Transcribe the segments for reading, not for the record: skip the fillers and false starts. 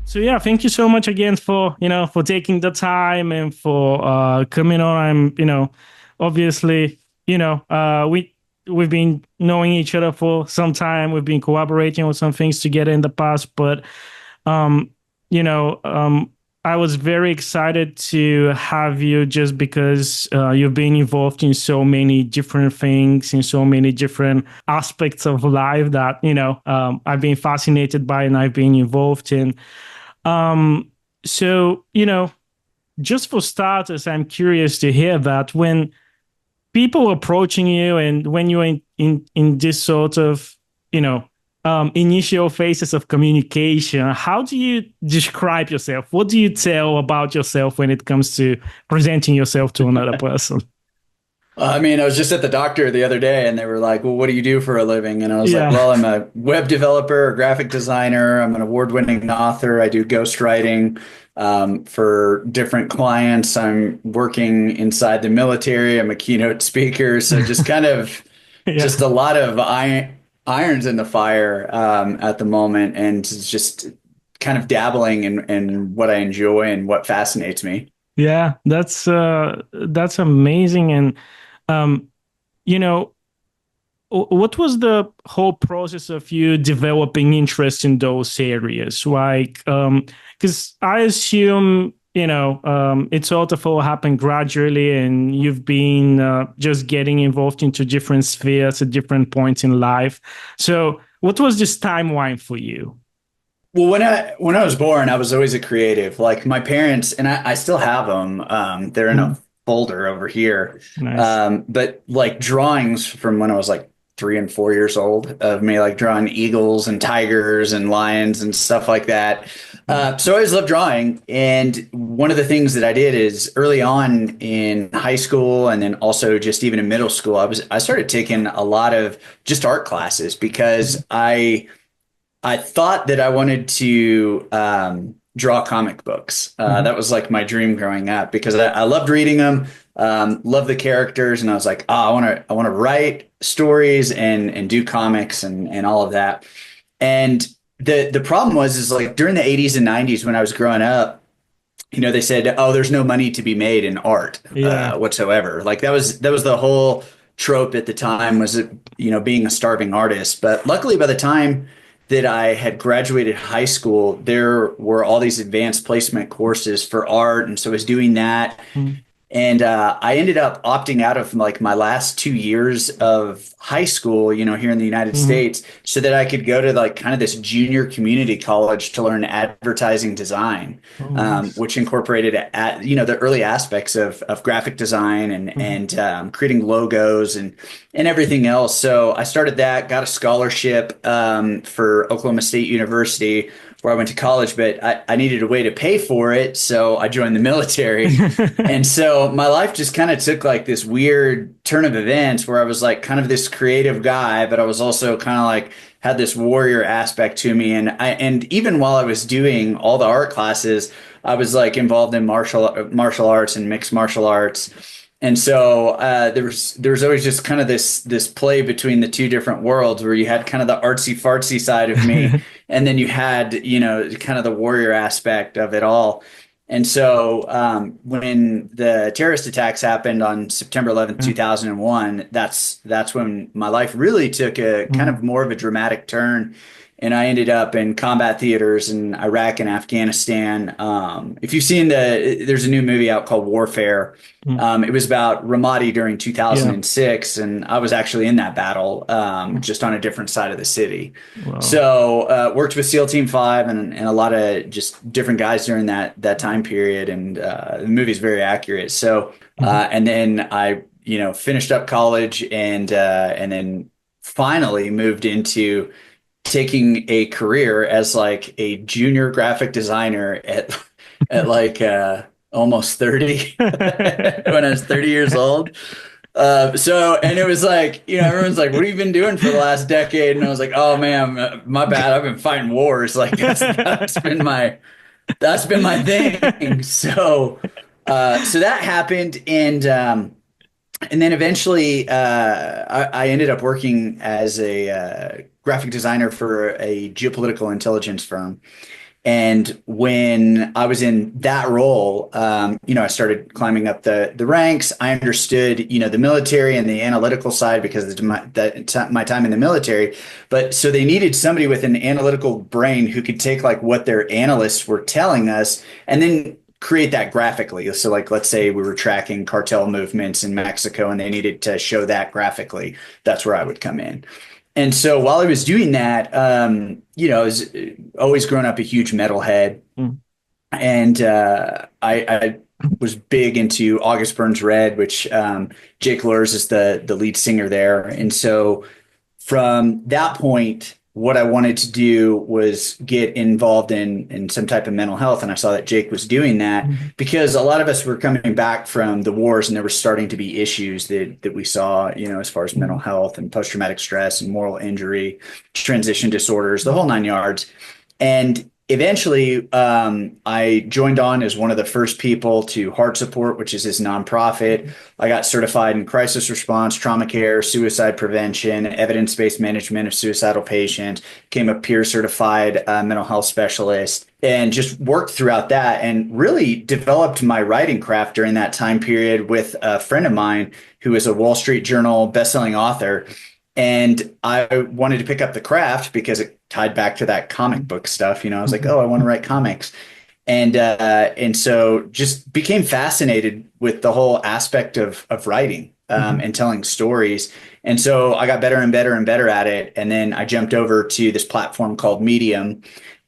So yeah, thank you so much again for for taking the time and for coming on. I'm obviously we've been knowing each other for some time. We've been collaborating on some things together in the past, but um, you know um, I was very excited to have you just because you've been involved in so many different things, in so many different aspects of life that I've been fascinated by and I've been involved in. Um, so, just for starters, I'm curious to hear that when people approaching you and when you're in this sort of, initial phases of communication, how do you describe yourself? What do you tell about yourself when it comes to presenting yourself to another person? I mean, I was just at the doctor the other day and they were like, well, what do you do for a living? And I was like, Yeah. well, I'm a web developer, a graphic designer. I'm an award-winning author. I do ghostwriting for different clients. I'm working inside the military. I'm a keynote speaker. So just kind of Yeah. just a lot of irons in the fire at the moment and just kind of dabbling in what I enjoy and what fascinates me. Yeah, that's amazing. And um, you know, what was the whole process of you developing interest in those areas? Like, because I assume, it sort of all happened gradually and you've been just getting involved into different spheres at different points in life. So, what was this timeline for you? Well, when I was born, I was always a creative. Like my parents, and I still have them. They're in a Mm, folder over here. nice. But like drawings from when I was like 3 and 4 years old of me like drawing eagles and tigers and lions and stuff like that. Mm, So I always loved drawing. And one of the things that I did is early on in high school and then also just even in middle school, I started taking a lot of just art classes because I thought that I wanted to draw comic books. mhm, That was like my dream growing up because I loved reading them, loved the characters, and I was like, oh, I want to write stories and do comics and all of that. And the problem was is like during the 80s and 90s when I was growing up, they said, oh, there's no money to be made in art yeah. whatsoever. Like that was the whole trope at the time was being a starving artist. But luckily, by the time that I had graduated high school, there were all these advanced placement courses for art, and so I was doing that. Mm, And I ended up opting out of like my last 2 years of high school, here in the United mhm. States, so that I could go to like kind of this junior community college to learn advertising design, Oh, nice. which incorporated the early aspects of graphic design and Mhm. creating logos and everything else. So I started that, got a scholarship for Oklahoma State University where I went to college, but I needed a way to pay for it, so I joined the military. And so my life just kind of took like this weird turn of events where I was like kind of this creative guy, but I was also kind of like had this warrior aspect to me. And even while I was doing all the art classes, I was like involved in martial arts and mixed martial arts. And so there was always just kind of this play between the two different worlds where you had kind of the artsy fartsy side of me, and then you had kind of the warrior aspect of it all. And so when the terrorist attacks happened on September 11th, 2001, that's when my life really took a kind Mhm. of more of a dramatic turn. And I ended up in combat theaters in Iraq and Afghanistan. If you've seen there's a new movie out called Warfare. Mhm. It was about Ramadi during Yeah. 2006, and I was actually in that battle, just on a different side of the city. Wow. So worked with SEAL Team 5 and a lot of just different guys during that time period, and the movie's very accurate. So Mhm. and then I finished up college and then finally moved into taking a career as like a junior graphic designer at like almost 30 when I was 30 years old. And it was like, everyone's like, what have you been doing for the last decade? And I was like, oh man, my bad. I've been fighting wars. Like that's been my thing. So that happened. And then eventually, I ended up working as a graphic designer for a geopolitical intelligence firm. And when I was in that role, I started climbing up the ranks. I understood, the military and the analytical side because of my time in the military. But so they needed somebody with an analytical brain who could take like what their analysts were telling us and then create that graphically. So like, let's say we were tracking cartel movements in Mexico and they needed to show that graphically. That's where I would come in. And so while I was doing that, I was always grown up a huge metalhead, Mm. and I was big into August Burns Red, which Jake Luers is the lead singer there. And so from that point, what I wanted to do was get involved in some type of mental health. And I saw that Jake was doing that Mhm. because a lot of us were coming back from the wars and there were starting to be issues that we saw, as far as mental Mhm. health and post-traumatic stress and moral injury, transition disorders, the whole nine yards. And eventually, I joined on as one of the first people to Heart Support, which is his nonprofit. I got certified in crisis response, trauma care, suicide prevention, evidence-based management of suicidal patients, became a peer certified mental health specialist, and just worked throughout that and really developed my writing craft during that time period with a friend of mine who is a Wall Street Journal bestselling author. And I wanted to pick up the craft because it tied back to that comic book stuff. I was like, Mhm. oh, I want to write comics. And so just became fascinated with the whole aspect of writing Mhm. and telling stories. And so I got better and better and better at it. And then I jumped over to this platform called Medium.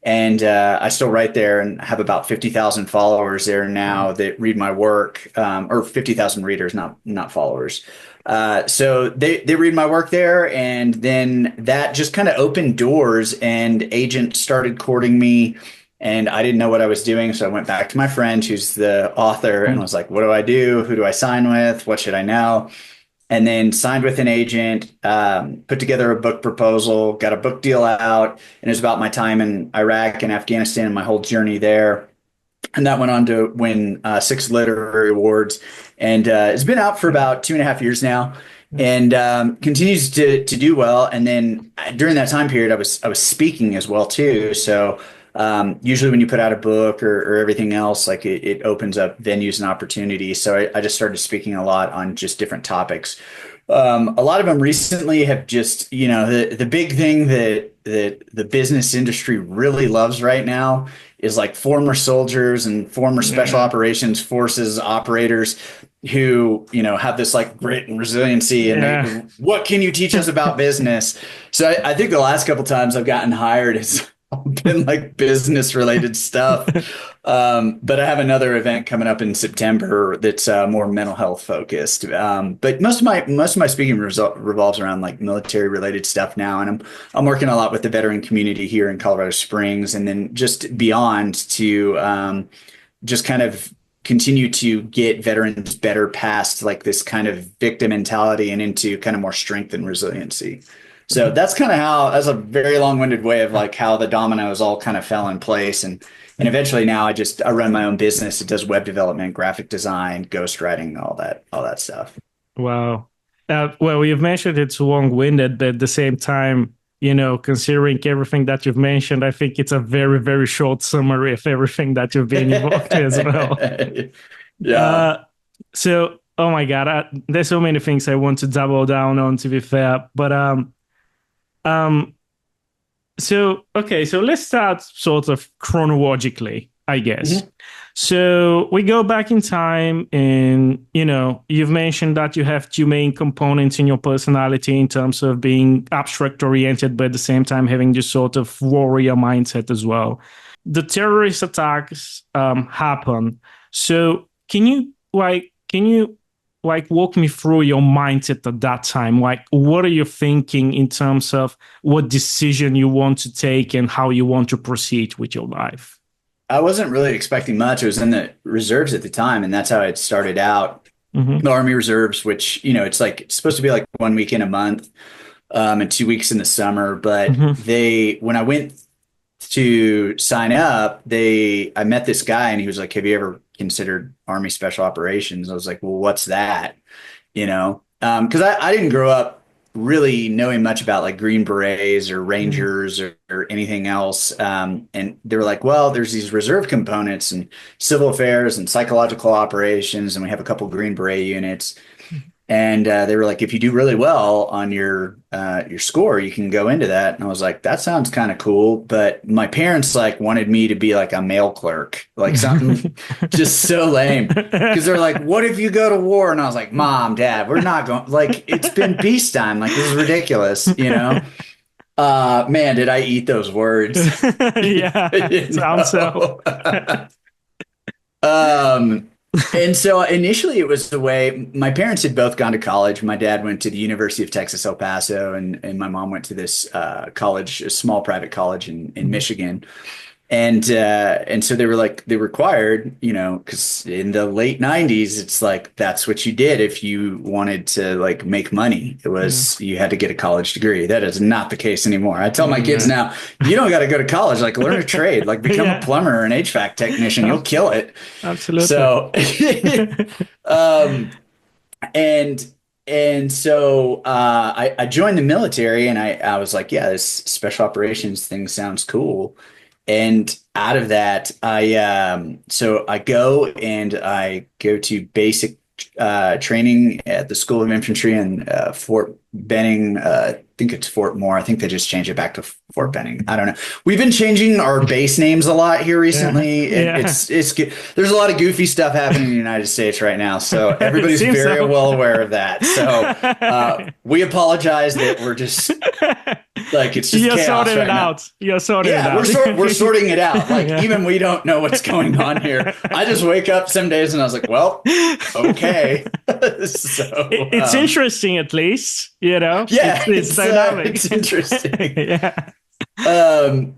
And I still write there and have about 50,000 followers there now that read my work, or 50,000 readers, not followers. So they read my work there, and then that just kind of opened doors, and agents started courting me, and I didn't know what I was doing, so I went back to my friend who's the author and Mhm. was like, "What do I do? Who do I sign with? What should I know?" And then signed with an agent, put together a book proposal, got a book deal out, and it was about my time in Iraq and Afghanistan and my whole journey there. And that went on to win six literary awards, and it's been out for about 2.5 years now, and continues to do well. And then during that time period, I was speaking as well too. So usually when you put out a book or everything else, like it opens up venues and opportunities. So I just started speaking a lot on just different topics. A lot of them recently have just, the big thing that the business industry really loves right now is like former soldiers and former special Yeah. operations forces operators who, have this like grit and resiliency and Yeah. what can you teach us about business? So I think the last couple times I've gotten hired has been like business related stuff. But I have another event coming up in September that's more mental health focused. But most of my speaking revolves around like military related stuff now, and I'm working a lot with the veteran community here in Colorado Springs, and then just beyond to just kind of continue to get veterans better past like this kind of victim mentality and into kind of more strength and resiliency. So that's a very long-winded way of like how the dominoes all kind of fell in place. And eventually now I run my own business. It does web development, graphic design, ghostwriting, all that stuff. Wow. Well, you've mentioned it's long-winded, but at the same time, considering everything that you've mentioned, I think it's a very, very short summary of everything that you've been involved in as well. Yeah. Uh, so, oh my God, there's so many things I want to double down on, to be fair. But um, so okay, so let's start sort of chronologically, I guess. Mhm. So we go back in time, and you've mentioned that you have two main components in your personality in terms of being abstract oriented, but at the same time having this sort of warrior mindset as well. The terrorist attacks happen. So can you walk me through your mindset at that time? Like, what are you thinking in terms of what decision you want to take and how you want to proceed with your life? I wasn't really expecting much. I was in the reserves at the time, and that's how it started out. Mm-hmm. The Army Reserves, which, it's supposed to be like 1 week in a month, and 2 weeks in the summer. But Mm-hmm. when I went to sign up, I met this guy and he was like, "Have you ever considered Army Special Operations?" I was like, "Well, what's that?" Because I didn't grow up really knowing much about like Green Berets or Rangers or anything else. And they were like, well, there's these reserve components and civil affairs and psychological operations, and we have a couple Green Beret units. And they were like, if you do really well on your score, you can go into that. And I was like, that sounds kind of cool. But my parents like wanted me to be like a mail clerk, like something just so lame. Because they're like, what if you go to war? And I was like, Mom, Dad, we're not going. Like, it's been peacetime. Like, this is ridiculous, you know? Man, did I eat those words? Yeah, You sounds so. know? Um, and so initially it was the way my parents had both gone to college. My dad went to the University of Texas, El Paso, and my mom went to this college, a small private college in Michigan. And so they were like they required, you know, because in the late 90s, it's like that's what you did if you wanted to like make money. It Yeah. was you had to get a college degree. That is not the case anymore. I tell my kids Yeah. now, you don't got to go to college, like learn a trade, like become a Yeah, plumber or an HVAC technician, you'll kill it. absolutely. So um and so I joined the military and I was like, yeah, this special operations thing sounds cool. And out of that, so I go and I go to basic training at the School of Infantry in Fort Benning. I think it's Fort Moore. I think they just changed it back to Fort Benning. I don't know. We've been changing our base names a lot here Yeah. recently. Yeah. It's good. There's a lot of goofy stuff happening in the United States right now, so It everybody's seems very so. well aware of that. So we apologize that we're just like it's just You're chaos sorting it right now. out. You're sorting it Yeah, out. we're sorting it out. Like Yeah. even we don't know what's going on here. I just wake up some days and I was like, well, okay. So It's interesting, at least. You know, yeah, it's dynamic. it's interesting. Yeah. Um,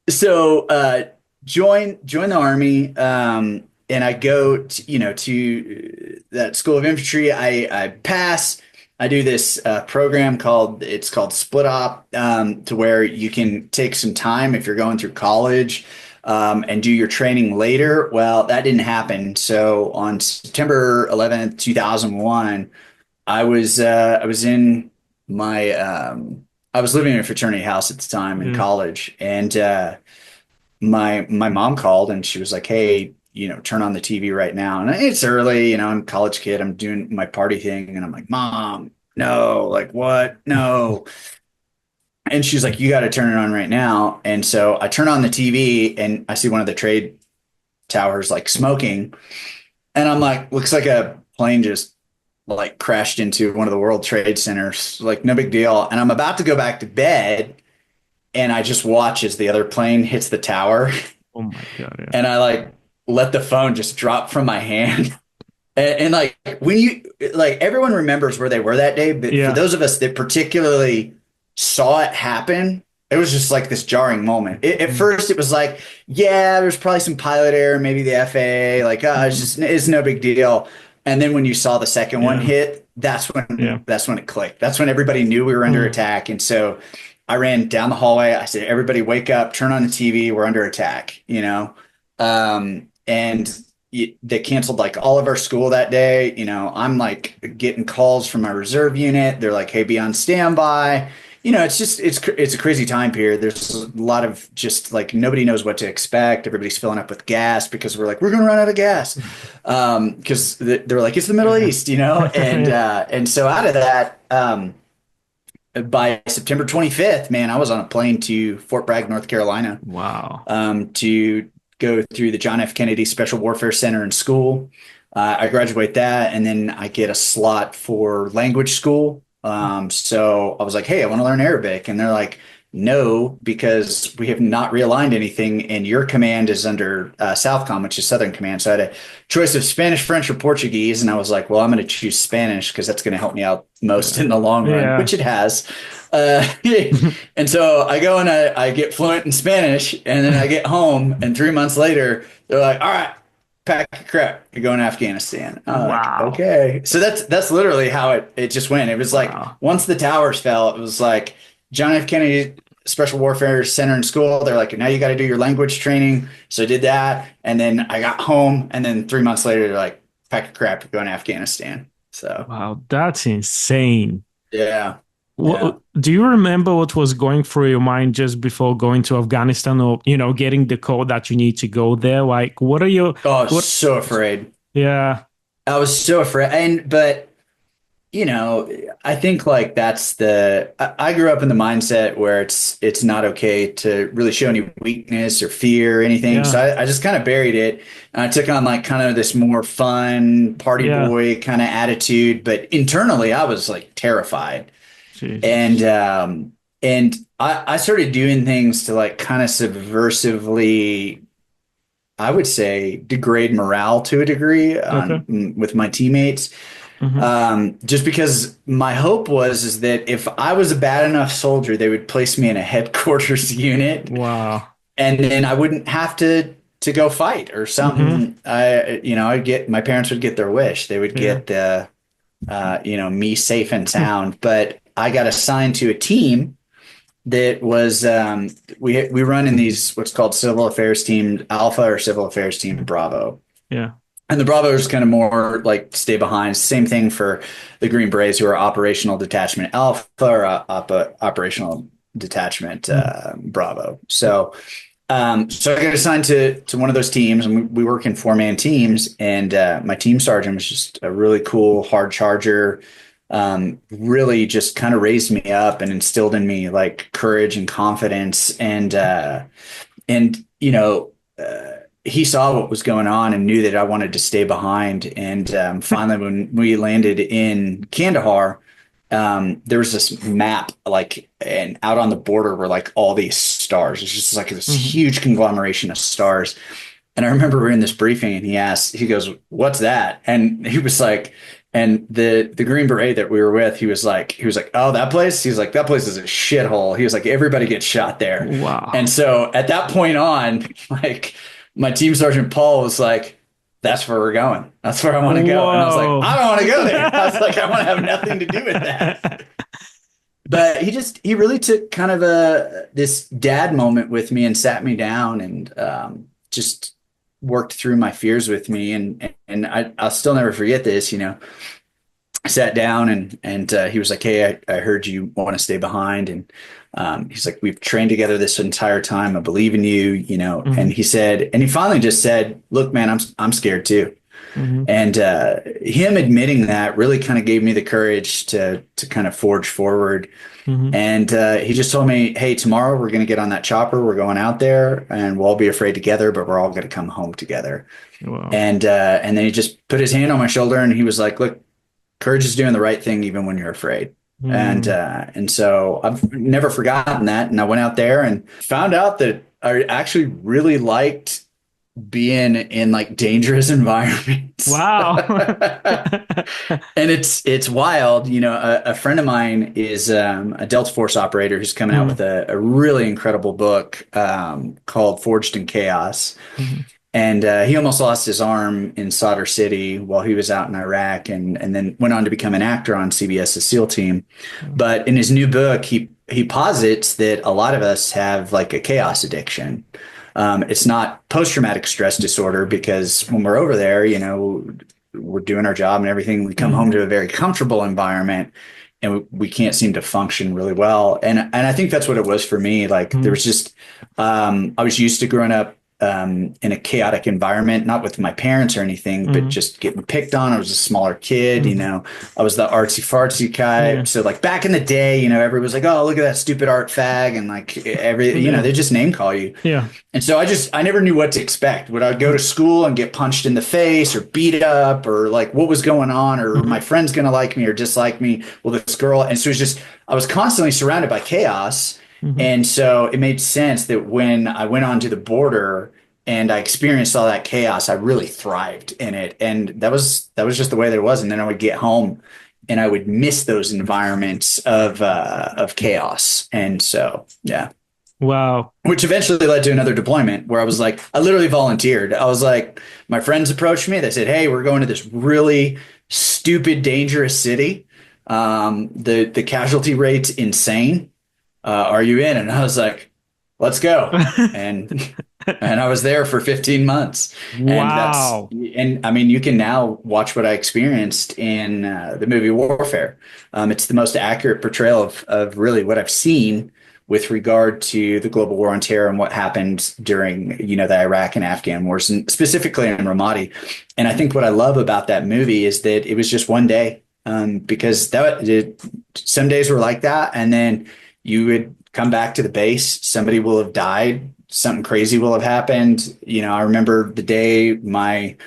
so join the army. And I go to, you know, to that School of Infantry. I pass. I do this program called Split Op, to where you can take some time if you're going through college, and do your training later. Well, that didn't happen. So on September 11th, 2001, I was in my I was living in a fraternity house at the time in Mm. college, and my mom called and she was like, "Hey, you know, turn on the TV right now." And it's early, you know, I'm a college kid. I'm doing my party thing, and I'm like, "Mom, no, like what? No." And she's like, "You got to turn it on right now." And so I turn on the TV, and I see one of the trade towers like smoking, and I'm like, "Looks like a plane just like crashed into one of the World Trade Centers. Like, no big deal." And I'm about to go back to bed, and I just watch as the other plane hits the tower, Oh my God. Yeah. and I like let the phone just drop from my hand. And like when you like everyone remembers where they were that day, but for Yeah. those of us that particularly saw it happen, it was just like this jarring moment. At Mm. first, it was like, yeah, there's probably some pilot error, maybe the FAA, like, it's Mm. just it's no big deal. And then when you saw the second one Yeah. hit, Yeah. that's when it clicked. That's when everybody knew we were under Mm. attack. And so I ran down the hallway. I said, "Everybody, wake up! Turn on the TV. We're under attack." You know, and they canceled like all of our school that day. You know, I'm like getting calls from my reserve unit. They're like, "Hey, be on standby." You know, it's just it's a crazy time period. There's a lot of just like nobody knows what to expect. Everybody's filling up with gas because we're going to run out of gas, because they're like it's the Middle Yeah. East, you know, Yeah. and so out of that, by September 25th, man, I was on a plane to Fort Bragg, North Carolina, Wow. to go through the John F. Kennedy Special Warfare Center in school. I graduate that, and then I get a slot for language school. So I was like, "Hey, I want to learn Arabic," and they're like, "No, because we have not realigned anything, and your command is under Southcom, which is Southern Command." So I had a choice of Spanish, French, or Portuguese, and I was like, "Well, I'm going to choose Spanish because that's going to help me out most in the long run," Yeah. which it has. Uh, and so I go and I get fluent in Spanish, and then I get home, and 3 months later, they're like, "All right, pack your crap, you're going to Afghanistan." I'm like, Wow. okay. So that's literally how it just went. It was like Wow. once the towers fell, it was like John F. Kennedy Special Warfare Center in school. They're like, "Now you got to do your language training." So I did that, and then I got home, and then 3 months later, they're like, "Pack your crap, you're going to Afghanistan." So Wow. That's insane. yeah. Yeah. Do you remember what was going through your mind just before going to Afghanistan, or, getting the call that you need to go there? Like, what are your, Oh, I was what, so afraid. yeah, I was so afraid. But I think like I grew up in the mindset where it's not okay to really show any weakness or fear or anything. So yeah, I just kind of buried it. And I took on like kind of this more fun party yeah, boy kind of attitude, but internally I was like terrified. And Jesus. I started doing things to like kind of subversively, I would say, degrade morale to a degree Okay. with my teammates. Hmm. Just because my hope is that if I was a bad enough soldier, they would place me in a headquarters unit, Wow. and then I wouldn't have to go fight or Hmm. something. I'd get my parents would get their wish. They would Yeah. get me safe and sound. But I got assigned to a team that was we run in these what's called civil affairs team Alpha or civil affairs team Bravo. Yeah. And the Bravo is kind of more like stay behind. Same thing for the Green Berets, who are operational detachment Alpha or operational detachment Mm. Bravo. So I got assigned to one of those teams, and we work in 4-man teams. And my team sergeant was just a really cool hard charger. Really just kind of raised me up and instilled in me like courage and confidence. And he saw what was going on and knew that I wanted to stay behind. And finally, when we landed in Kandahar, there was this map, like, and out on the border were like all these stars. It's just like this Hmm. huge conglomeration of stars. And I remember we were in this briefing, and he goes, "What's that?" And he was like, and the Green Beret that we were with, he was like, "Oh, that place." He's like, "That place is a shithole." He was like, "Everybody gets shot there." And Wow. so at that point on, like my team sergeant Paul was like, "That's where we're going. That's where I want to go." And I was like, Whoa. "I don't want to go there." I was like, "I want to have nothing to do with that." But he really took kind of a this dad moment with me and sat me down and just worked through my fears with me. And I'll still never forget this. I sat down and he was like, "Hey, I heard you want to stay behind." And he's like, "We've trained together this entire time. I believe in you, you know." And Hmm. he said, and he finally just said, "Look, man, I'm scared too." Hmm. And him admitting that really kind of gave me the courage to kind of forge forward. Hmm. And he just told me, "Hey, tomorrow we're going to get on that chopper. We're going out there, and we'll all be afraid together, but we're all going to come home together." Wow. And then he just put his hand on my shoulder and he was like, "Look, courage is doing the right thing even when you're afraid." Mm. And so I've never forgotten that. And I went out there and found out that I actually really liked being in like dangerous environments. Wow. And it's wild. A friend of mine is a Delta Force operator who's coming out with Mm. a really incredible book called Forged in Chaos. Mhm. And he almost lost his arm in Sadr City while he was out in Iraq, and then went on to become an actor on CBS's SEAL Team. Mm. But in his new book, he posits that a lot of us have like a chaos addiction. It's not post-traumatic stress disorder because when we're over there, we're doing our job and everything. We come home Mhm. to a very comfortable environment, and we can't seem to function really well. And I think that's what it was for me. Like there Mhm. was just I was used to growing up in a chaotic environment, not with my parents or anything, but Mhm. just getting picked on. I was a smaller kid, Mhm. I was the artsy fartsy guy. Yeah. So like back in the day, everybody was like, "Oh, look at that stupid art fag," and like Yeah. they just name call you. Yeah. And so I never knew what to expect. Would I go to school and get punched in the face or beat up or like what was going on or my Mhm. friend's going to like me or dislike me? Well, this girl. And so it's just, I was constantly surrounded by chaos. Mhm. And so it made sense that when I went onto the border and I experienced all that chaos, I really thrived in it. And that was just the way that it was. And then I would get home and I would miss those environments of chaos. And so, yeah, Wow. which eventually led to another deployment where I was like, I literally volunteered. I was like, my friends approached me. They said, "Hey, we're going to this really stupid, dangerous city. The casualty rate's insane. Are you in?" And I was like, let's go. And and I was there for 15 months. Wow. And I mean, you can now watch what I experienced in the movie Warfare. It's the most accurate portrayal of really what I've seen with regard to the global war on terror and what happened during, the Iraq and Afghan wars, and specifically in Ramadi. And I think what I love about that movie is that it was just one day, because some days were like that, and then you would come back to the base, somebody will have died, something crazy will have happened. I remember the day my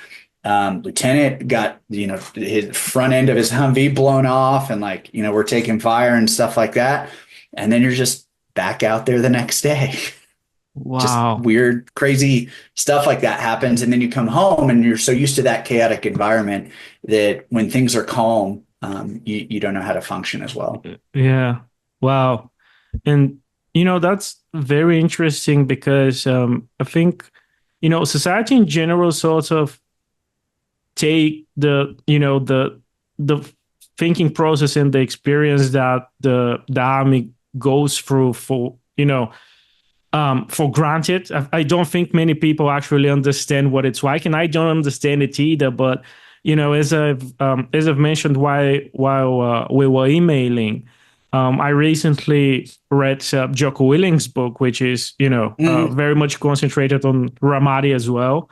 lieutenant got, his front end of his Humvee blown off, and like, we're taking fire and stuff like that. And then you're just back out there the next day. Just Wow. weird, crazy stuff like that happens. And then you come home and you're so used to that chaotic environment that when things are calm, you don't know how to function as well. Yeah. Wow. And that's very interesting because I think society in general sort of take the thinking process and the experience that the army goes through for granted. I don't think many people actually understand what it's like, and I don't understand it either. But as I've mentioned while we were emailing, I recently read Jocko Willink's book, which is Mm, very much concentrated on Ramadi as well.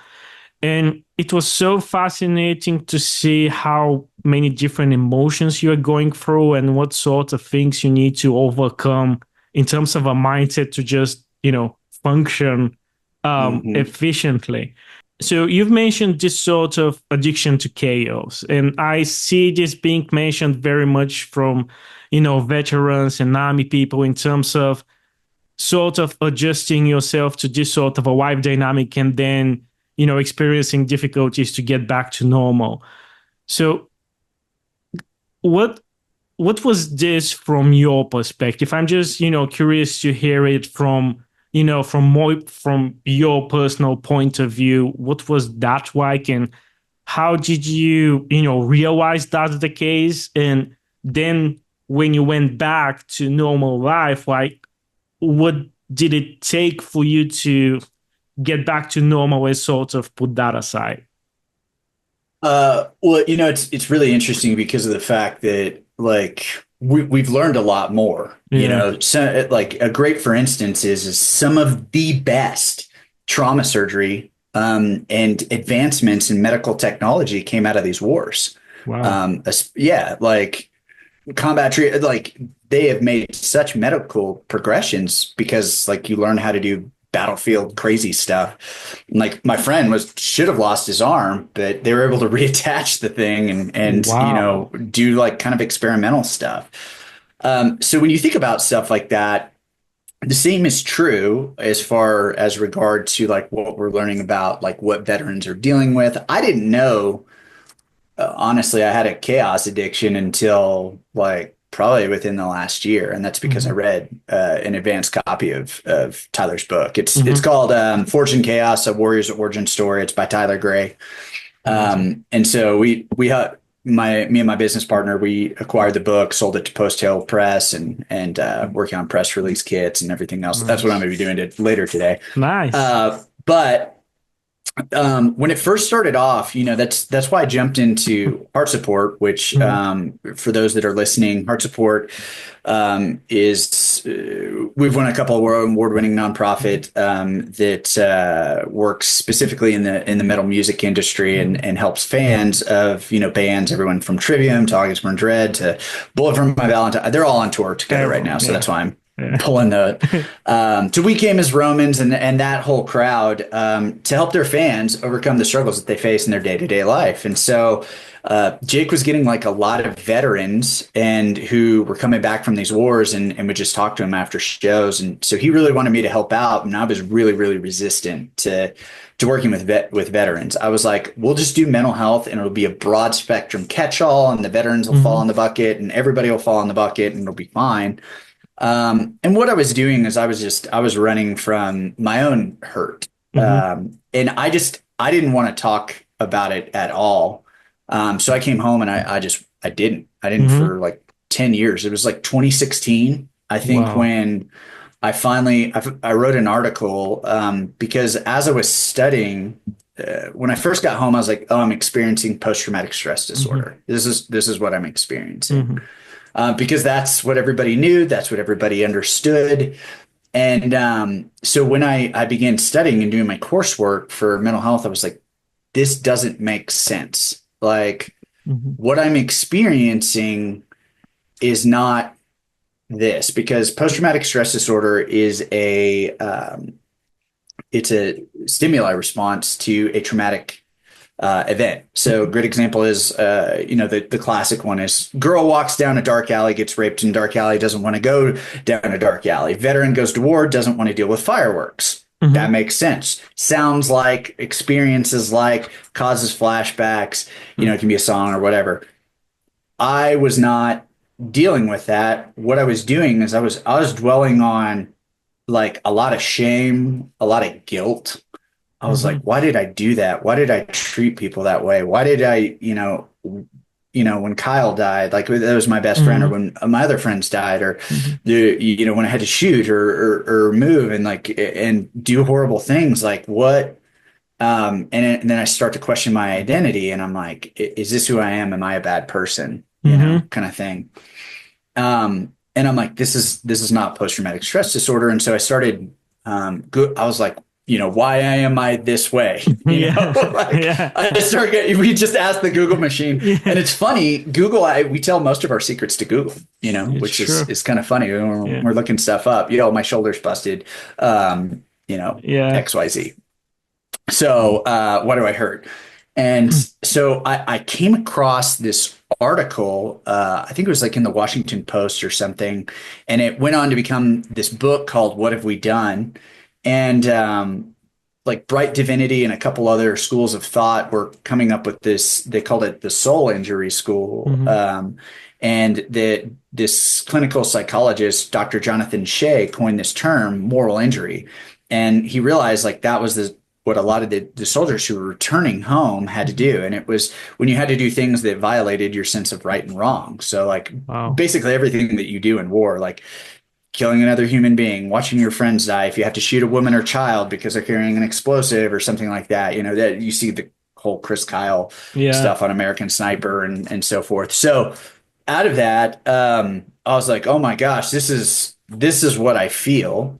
And it was so fascinating to see how many different emotions you are going through and what sort of things you need to overcome in terms of a mindset to just, function mhm. efficiently. So you've mentioned this sort of addiction to chaos, and I see this being mentioned very much from, veterans and army people in terms of sort of adjusting yourself to this sort of a life dynamic and then experiencing difficulties to get back to normal. So what what was this from your perspective? I'm just curious to hear it from from your personal point of view. What was that like, and how did you realize that's the case? And then when you went back to normal life, like, what did it take for you to get back to normal and sort of put that aside? Well, it's really interesting because of the fact that like we've learned a lot more. Yeah. So like a great for instance is some of the best trauma surgery and advancements in medical technology came out of these wars. Wow. Yeah, like combat treat like they have made such medical progressions because like you learn how to do battlefield crazy stuff. Like my friend was should have lost his arm, but they were able to reattach the thing and Wow. do like kind of experimental stuff. So when you think about stuff like that, the same is true as far as regard to like what we're learning about like what veterans are dealing with. I didn't know honestly, I had a chaos addiction until like probably within the last year, and that's because I Hmm. read an advanced copy of Tyler's book. It's Hmm. called Fortune Chaos: A Warrior's Origin Story. It's by Tyler Gray. Amazing. And so we had me and my business partner we acquired the book, sold it to Post Hill Press, and working on press release kits and everything else. That's what I'm Nice. going to be doing later today. Nice. But when it first started off, that's why I jumped into heart support, which Hmm. for those that are listening, heart support is we've won a couple of award-winning nonprofit that works specifically in the metal music industry Hmm. and helps fans of bands, everyone from Trivium to August Burn Dread to Bullet for My Valentine. They're all on tour together right now, Everyone. so Yeah. that's why I'm Yeah. pulling the to We Came as Romans and that whole crowd to help their fans overcome the struggles that they face in their day-to-day life. And so Jake was getting like a lot of veterans and who were coming back from these wars and would just talk to him after shows. And so he really wanted me to help out. And I was really, really resistant to working with veterans. I was like, we'll just do mental health and it'll be a broad spectrum catch-all, and the veterans will fall Hmm. in the bucket and everybody will fall in the bucket and it'll be fine. And what I was doing is I was running from my own hurt. Hmm. And I didn't want to talk about it at all. So I came home and I didn't Hmm. for like 10 years. It was like 2016, I think, Wow. when I wrote an article because as I was studying, when I first got home, I was like, oh, I'm experiencing post-traumatic stress Hmm. disorder. This is what I'm experiencing. Hmm. Because that's what everybody knew, that's what everybody understood. And so when I began studying and doing my coursework for mental health, I was like, this doesn't make sense. Like Hmm. what I'm experiencing is not this because post-traumatic stress disorder is it's a stimuli response to a traumatic event. So, a great example is, the classic one is girl walks down a dark alley, gets raped in a dark alley, doesn't want to go down a dark alley. Veteran goes to war, doesn't want to deal with fireworks. That Hmm. makes sense. Sounds like, experiences like, causes flashbacks, it can be a song or whatever. I was not dealing with that. What I was doing is I was dwelling on like a lot of shame, a lot of guilt. I was like, Hmm. why did I do that? Why did I treat people that way? Why did I, when Kyle died, like that was my best friend, or Hmm. when my other friends died, or Hmm. when I had to shoot or move and do horrible things, like what? And then I start to question my identity, and I'm like, is this who I am? Am I a bad person? Hmm. Kind of thing. And I'm like, this is not post traumatic stress disorder. And so I started, I was like, why am I this way? Yeah. Like Yeah. we just asked the Google machine, and Yeah. it's funny. Google, we tell most of our secrets to Google, It's which is true. is kind of funny when Yeah. we're looking stuff up. My shoulder's busted, Yeah. XYZ. So, what do I hurt? And so I came across this article, I think it was like in the Washington Post or something, and it went on to become this book called What Have We Done? And like Bright Divinity and a couple other schools of thought were coming up with this, they called it the soul injury school. Hmm. And this clinical psychologist, Dr. Jonathan Shea, coined this term, moral injury. And he realized like that was what a lot of the soldiers who were returning home had to do. And it was when you had to do things that violated your sense of right and wrong. So like Wow. basically everything that you do in war, like killing another human being, watching your friends die, if you have to shoot a woman or child because they're carrying an explosive or something like that, that you see the whole Chris Kyle Yeah. stuff on American Sniper and so forth. So out of that, I was like, oh my gosh, this is what I feel.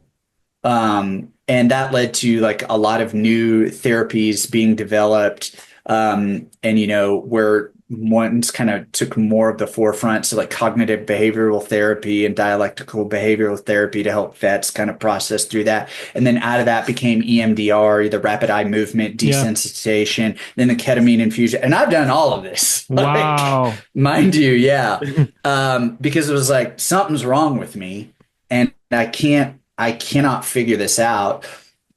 And that led to like a lot of new therapies being developed. And where ones kind of took more of the forefront. So like cognitive behavioral therapy and dialectical behavioral therapy to help vets kind of process through that. And then out of that became EMDR, the rapid eye movement Yeah. desensitization, then the ketamine infusion. And I've done all of this, like Wow. mind you, yeah. Because it was like something's wrong with me and I cannot figure this out.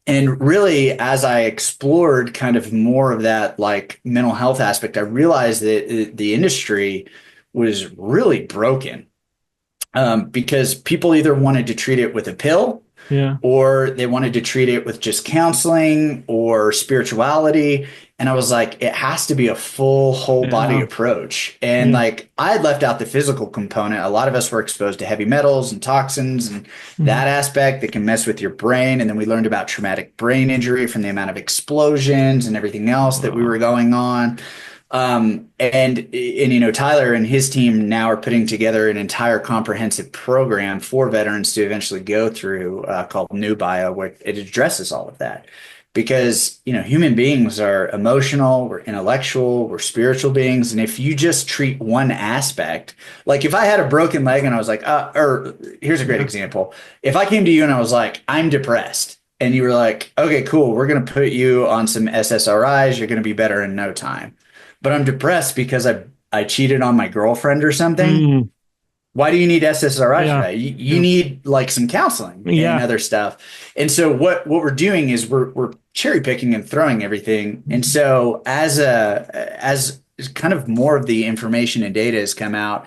And really, as I explored kind of more of that like mental health aspect, I realized that the industry was really broken because people either wanted to treat it with a pill Yeah. or they wanted to treat it with just counseling or spirituality. And I was like, it has to be a full whole body Yeah. approach. And Yeah. like I had left out the physical component. A lot of us were exposed to heavy metals and toxins and Hmm. that aspect that can mess with your brain. And then we learned about traumatic brain injury from the amount of explosions and everything else that we Wow. were going on. And Tyler and his team now are putting together an entire comprehensive program for veterans to eventually go through called New Bio, where it addresses all of that. Because human beings are emotional, we're intellectual, we're spiritual beings, and if you just treat one aspect, like if I had a broken leg and I was like, or here's a great Yeah. example: if I came to you and I was like, I'm depressed, and you were like, okay, cool, we're gonna put you on some SSRIs, you're gonna be better in no time but I'm depressed because I cheated on my girlfriend or something. Mm. Why do you need SSRIs for Yeah. that? You Yeah. need like some counseling and Yeah. other stuff. And so what we're doing is we're cherry picking and throwing everything. And so as kind of more of the information and data has come out,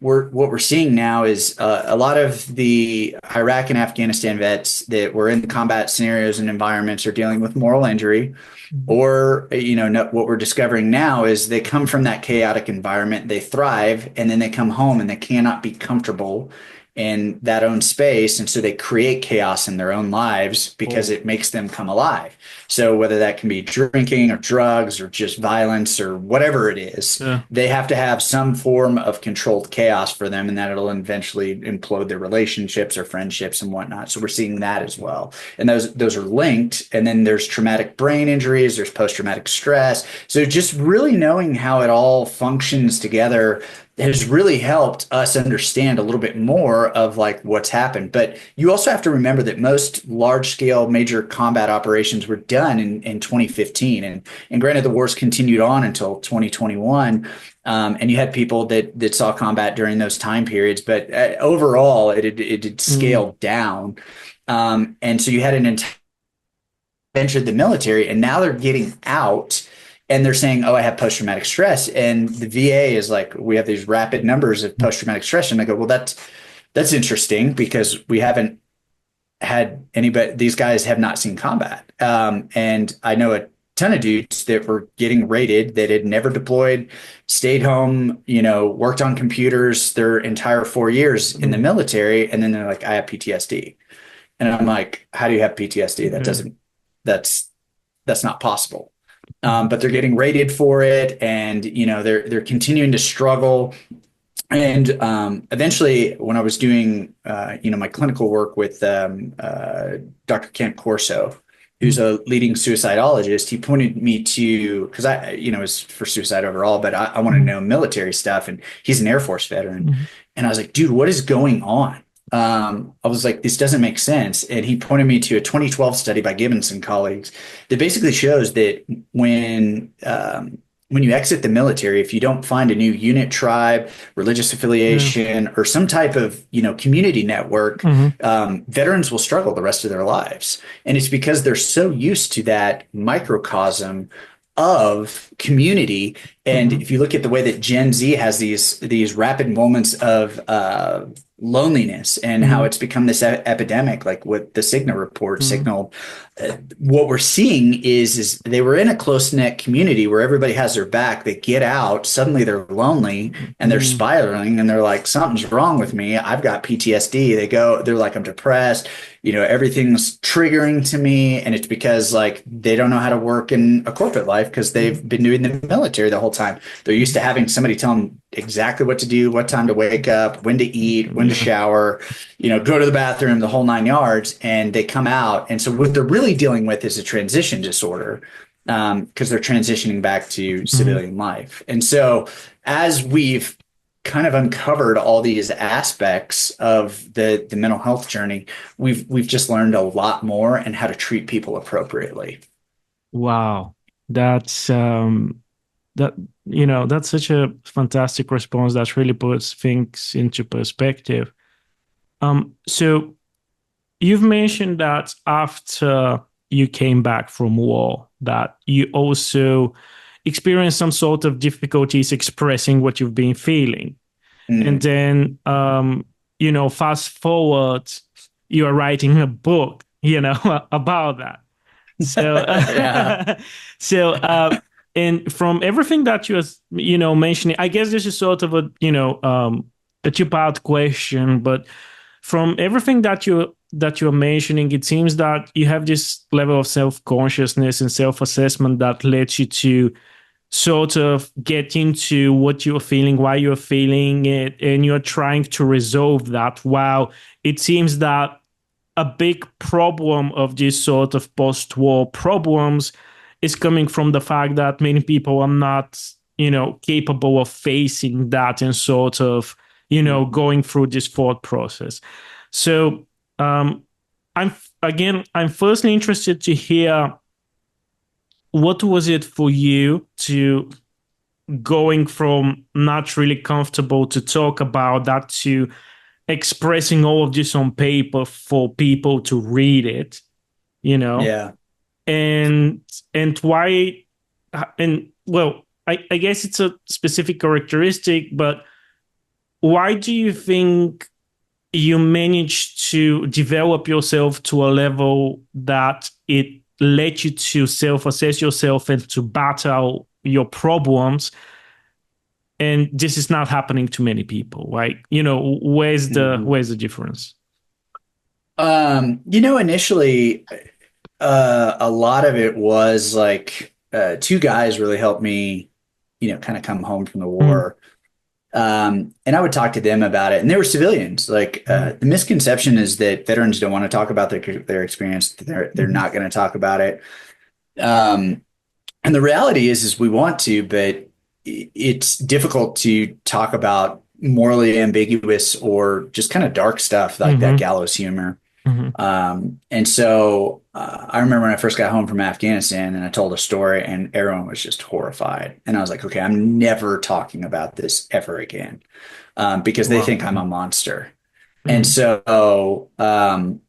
what we're seeing now is a lot of the Iraq and Afghanistan vets that were in combat scenarios and environments are dealing with moral injury Mhm. or, no, what we're discovering now is they come from that chaotic environment, they thrive, and then they come home and they cannot be comfortable in that own space. And so they create chaos in their own lives because Oh, it makes them come alive. So whether that can be drinking or drugs or just violence or whatever it is, yeah. they have to have some form of controlled chaos for them, and that it'll eventually implode their relationships or friendships and whatnot. So we're seeing that as well. And those are linked. And then there's traumatic brain injuries, there's post-traumatic stress. So just really knowing how it all functions together has really helped us understand a little bit more of like what's happened. But you also have to remember that most large scale major combat operations were done in 2015. And granted, the wars continued on until 2021. And you had people that saw combat during those time periods, but overall, it had Mm, scaled down. And so you had an entire entered the military, and now they're getting out and they're saying, "Oh, I have post traumatic stress," and the VA is like, "We have these rapid numbers of post traumatic stress," and I go, "Well, that's interesting because we haven't had anybody. These guys have not seen combat, and I know a ton of dudes that were getting rated that had never deployed, stayed home, worked on computers their entire 4 years in the mm, military, and then they're like, I have PTSD." And I'm like, how do you have PTSD? yeah. That's that's not possible. Mhm. But they're getting rated for it, and they're continuing to struggle. And eventually, when I was doing my clinical work with Dr. Kent Corso, who's Mm, a leading suicidologist, he pointed me to, because I was for suicide overall, but I want to mm, know military stuff, and he's an Air Force veteran, mm, and I was like, dude, what is going on? I was like, this doesn't make sense. And he pointed me to a 2012 study by Gibbons and colleagues that basically shows that when you exit the military, if you don't find a new unit, tribe, religious yeah. affiliation, or some type of community network, Mhm, veterans will struggle the rest of their lives, and it's because they're so used to that microcosm of community. And mhm, if you look at the way that Gen Z has these rapid moments of loneliness and how mhm, it's become this epidemic, like what the Cigna report mhm, signaled, what we're seeing is they were in a close knit community where everybody has their back. They get out, suddenly they're lonely and they're mhm, spiraling, and they're like, something's wrong with me. I've got PTSD. They're like, I'm depressed. Everything's triggering to me, and it's because like they don't know how to work in a corporate life because mhm, they've been doing the military the whole time. They're used to having somebody tell them exactly what to do, what time to wake up, when to eat, when to yeah. shower, go to the bathroom, the whole 9 yards, and they come out. And so what they're really dealing with is a transition disorder, because they're transitioning back to Mhm. civilian life. And so as we've kind of uncovered all these aspects of the mental health journey, we've just learned a lot more and how to treat people appropriately. Wow. That's that that's such a fantastic response that really puts things into perspective. So you've mentioned that after you came back from war, that you also experienced some sort of difficulties expressing what you've been feeling. And Mm. then, fast forward, you are writing a book, about that. So, Yeah. so, and from everything that you was, mentioning, I guess this is sort of a two-part question, but from everything that you're mentioning, it seems that you have this level of self-consciousness and self-assessment that lets you to sort of get into what you're feeling, why you're feeling it, and you're trying to resolve that. Wow, it seems that a big problem of this sort of post-war problems is coming from the fact that many people are not, capable of facing that and sort of, going through this thought process. So, um, I'm firstly interested to hear what was it for you to going from not really comfortable to talk about that to expressing all of this on paper for people to read it, you know, Yeah. and why, and well, I guess it's a specific characteristic, but why do you think you managed to develop yourself to a level that it led you to self-assess yourself and to battle your problems and this is not happening to many people, right? Mhm. Where's the difference? Initially, a lot of it was like two guys really helped me, kind of come home from the Mm, war. And I would talk to them about it, and they were civilians. Like mm, the misconception is that veterans don't want to talk about their experience. They're mhm, not going to talk about it. Um, and the reality is we want to, but it's difficult to talk about morally ambiguous or just kind of dark stuff like that mhm, gallows humor. mhm, And so I remember when I first got home from Afghanistan and I told a story and everyone was just horrified. And I was like, okay, I'm never talking about this ever again, because they wow. think I'm a monster. And Mhm,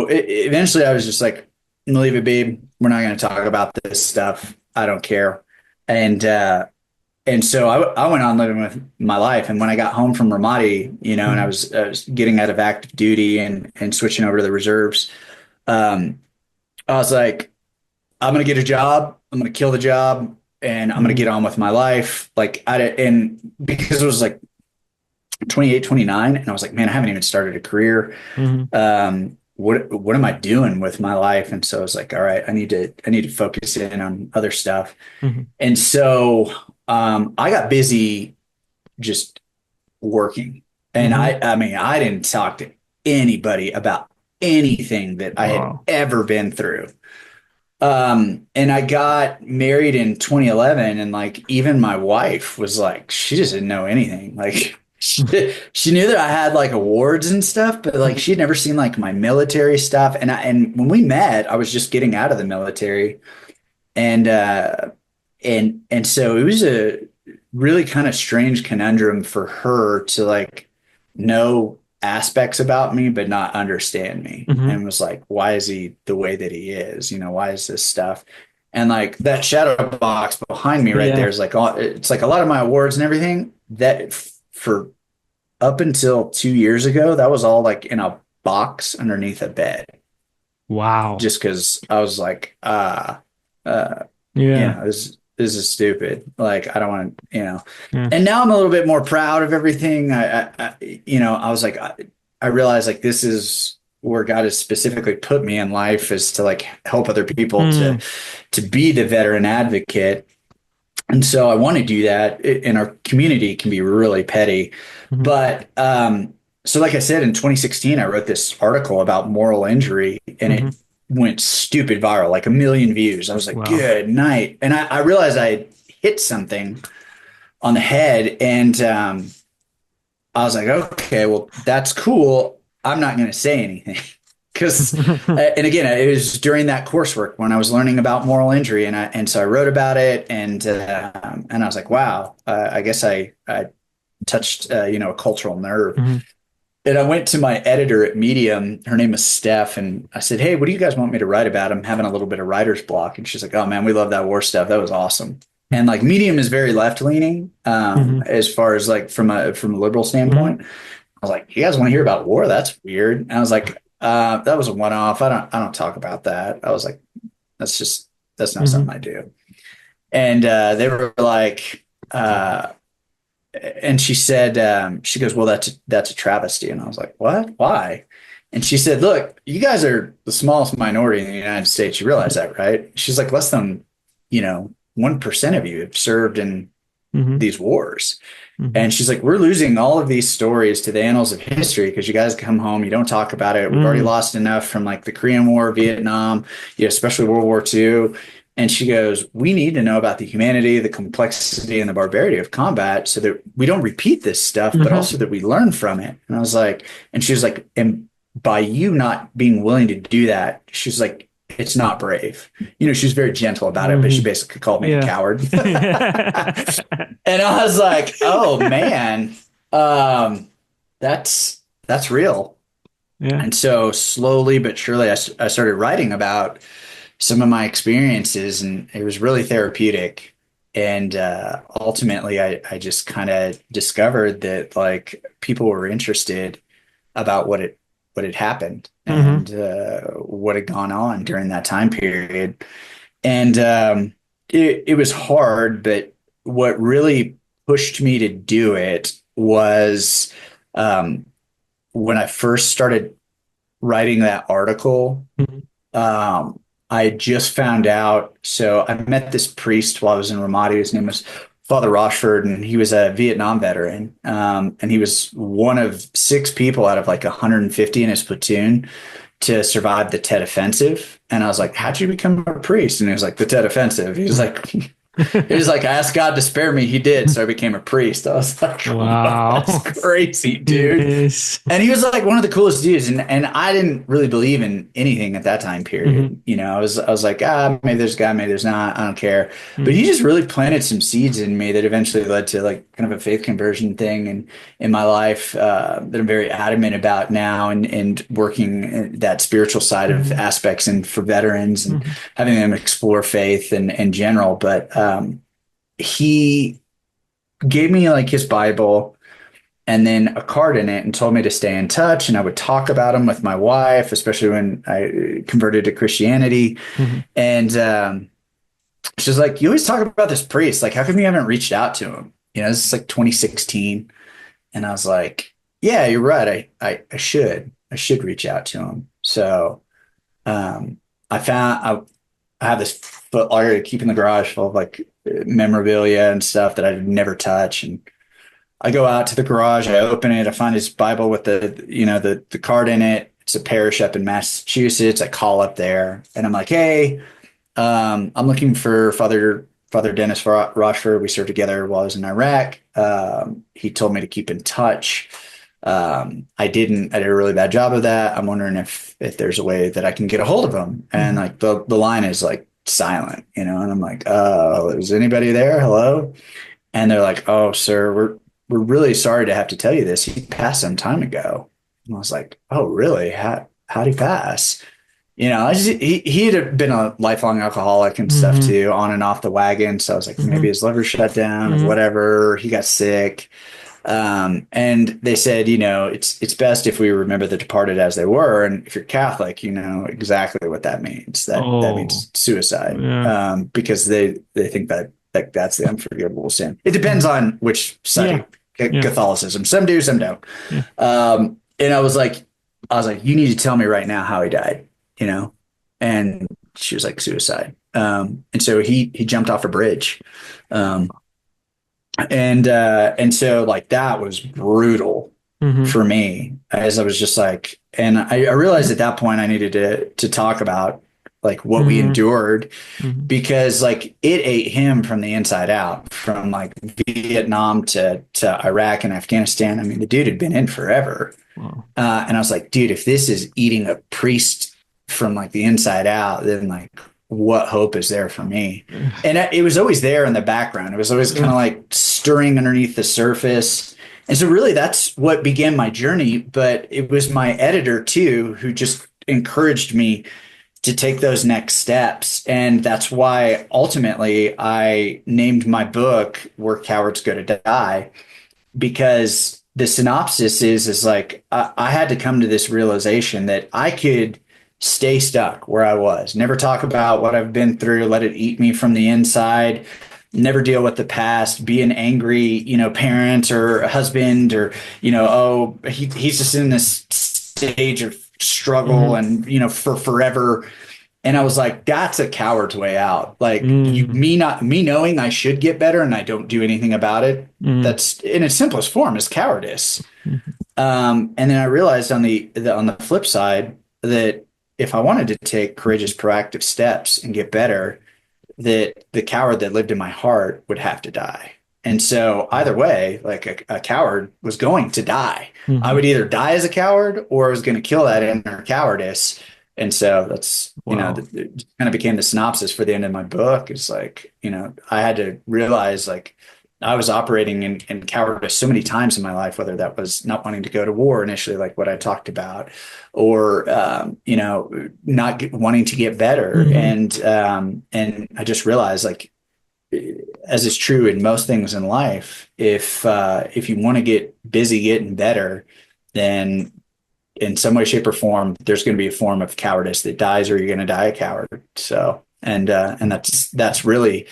eventually I was just like, leave it be. We're not going to talk about this stuff. I don't care. And, and so I went on living with my life. And when I got home from Ramadi, and mhm, I was getting out of active duty and switching over to the reserves, um, I was like, I'm gonna get a job. I'm gonna kill the job, and I'm gonna mhm, get on with my life. And because it was like 28, 29, and I was like, man, I haven't even started a career. mhm, What am I doing with my life? And so I was like, all right, I need to focus in on other stuff. mhm, And so I got busy just working, and mhm. I mean, I didn't talk to anybody about anything that I had Wow. ever been through. And I got married in 2011, and like even my wife was like, she just didn't know anything. Like she knew that I had like awards and stuff, but like Mhm, she'd never seen like my military stuff. And when we met, I was just getting out of the military, and so it was a really kind of strange conundrum for her to like know aspects about me but not understand me, mhm. and was like, why is he the way that he is, why is this stuff? And like that shadow box behind me right there Yeah. is like it's like a lot of my awards and everything that for up until 2 years ago, that was all like in a box underneath a bed, Wow. just because I was like, uh Yeah. this is stupid. Like I don't want to. Yeah. And now I'm a little bit more proud of everything. I was like, I realized like this is where God has specifically put me in life, is to like help other people Mm, to be the veteran advocate. And so I want to do that. And our community can be really petty, mhm, but so like I said, in 2016, I wrote this article about moral injury, and mhm. it went stupid viral, like 1 million views. I was like, Wow. good night. And I realized I had hit something on the head, and I was like, okay, well, that's cool. I'm not going to say anything. Because, and again, it was during that coursework when I was learning about moral injury, and so I wrote about it, and I was like, wow, I guess I touched a cultural nerve. Mhm. And I went to my editor at Medium. Her name is Steph, and I said, hey, what do you guys want me to write about? I'm having a little bit of writer's block. And she's like, oh man, we love that war stuff. That was awesome. And like Medium is very left leaning, Mhm. as far as like from a liberal Mhm. standpoint. I was like, you guys want to hear about war? That's weird. And I was like, that was a one off. I don't talk about that. I was like, that's not something Mhm. I do. And they were like, and she said, she goes, well, that's a travesty. And I was like, what? Why? And she said, look, you guys are the smallest minority in the United States. You realize that, right? She's like, less than, 1% of you have served in Mhm. these wars. Mhm. And she's like, we're losing all of these stories to the annals of history because you guys come home, you don't talk about it. We've already Mm. lost enough from like the Korean War, Vietnam, especially World War II. And she goes, we need to know about the humanity, the complexity, and the barbarity of combat so that we don't repeat this stuff, but Mhm. also that we learn from it. And I was like, and she was like, and by you not being willing to do that, she's like, it's not brave. She was very gentle about it, but she Mhm. basically called me a Yeah. coward. And I was like, oh man, um, that's real. Yeah. And so slowly but surely, I started writing about some of my experiences, and it was really therapeutic. And ultimately, I just kind of discovered that like people were interested about what had happened Mhm. and what had gone on during that time period. And it was hard, but what really pushed me to do it was um, when I first started writing that article. Mhm. I just found out. So I met this priest while I was in Ramadi. His name was Father Rochford, and he was a Vietnam veteran. And he was one of six people out of like 150 in his platoon to survive the Tet Offensive. And I was like, how'd you become a priest? And he was like, the Tet Offensive. He was like, he was like, I asked God to spare me. He did. So I became a priest. I was like, wow, that's Wow. crazy, dude. Yes. And he was like one of the coolest dudes, and I didn't really believe in anything at that time Mhm. period. I was like, maybe there's God, maybe there's not. I don't care. But he Mhm. just really planted some seeds in me that eventually led to like kind of a faith conversion thing and in my life that I'm very adamant about now, and working that spiritual side of Mhm. aspects and for veterans and Mhm. having them explore faith and in general. But he gave me like his Bible and then a card in it and told me to stay in touch. And I would talk about him with my wife, especially when I converted to Christianity. Mhm. And she's like, you always talk about this priest. Like, how come you haven't reached out to him? This is like 2016. And I was like, yeah, you're right. I should. I should reach out to him. So um, I have this foot locker I keep in the garage full of like memorabilia and stuff that I would never touch. And I go out to the garage, I open it, I find his Bible with the card in it. It's a parish up in Massachusetts. I call up there and I'm like, hey, I'm looking for Father Dennis Rochford. We served together while I was in Iraq. He told me to keep in touch. I didn't. I did a really bad job of that. I'm wondering if there's a way that I can get a hold of him. And Mhm. like the line is like silent, and I'm like, is anybody there? Hello? And they're like, "Oh, sir, we're really sorry to have to tell you this. He passed some time ago." And I was like, "Oh, really? How'd he pass?" He had been a lifelong alcoholic and stuff Mhm. too, on and off the wagon. So I was like, maybe Mhm. his liver shut down or Mhm. whatever. He got sick. And they said, it's best if we remember the departed as they were. And if you're Catholic, you know exactly what that means. That Oh, means suicide, yeah. because they think that's the unforgivable sin. It depends Mhm. on which side Yeah. of Yeah. Catholicism. Some do, some don't. Yeah. And I was like, you need to tell me right now how he died, you know? And she was like, suicide. And so he jumped off a bridge. Um, and so like that was brutal Mhm. for me, as I was just like, and I realized at that point I needed to talk about like what we Mhm. endured, Mhm. because like it ate him from the inside out, from like Vietnam to Iraq and Afghanistan. I mean, the dude had been in forever. Wow. And I was like, dude, if this is eating a priest from like the inside out, then like what hope is there for me? And it was always there in the background. It was always kind Yeah. of like stirring underneath the surface. And so really that's what began my journey. But it was my editor too, who just encouraged me to take those next steps. And that's why ultimately I named my book Where Cowards Go to Die, because the synopsis is like I had to come to this realization that I could stay stuck where I was, never talk about what I've been through, let it eat me from the inside, never deal with the past, be an angry, parent or a husband, or, he's just in this stage of struggle Mhm. and, for forever. And I was like, that's a coward's way out. Like Mhm. me knowing I should get better and I don't do anything about it. Mhm. That's in its simplest form is cowardice. Mhm. And then I realized on the flip side that if I wanted to take courageous, proactive steps and get better, that the coward that lived in my heart would have to die. And so either Wow. way, like a coward was going to die. I Mhm. would either die as a coward or I was going to kill that inner cowardice. And so that's, Wow. it kind of became the synopsis for the end of my book. It's like, I had to realize like I was operating in cowardice so many times in my life, whether that was not wanting to go to war initially, like what I talked about, or not wanting to get better. Mhm. And I just realized, like, as is true in most things in life, if you want to get busy getting better, then in some way, shape, or form, there's going to be a form of cowardice that dies, or you're going to die a coward. So, and that's really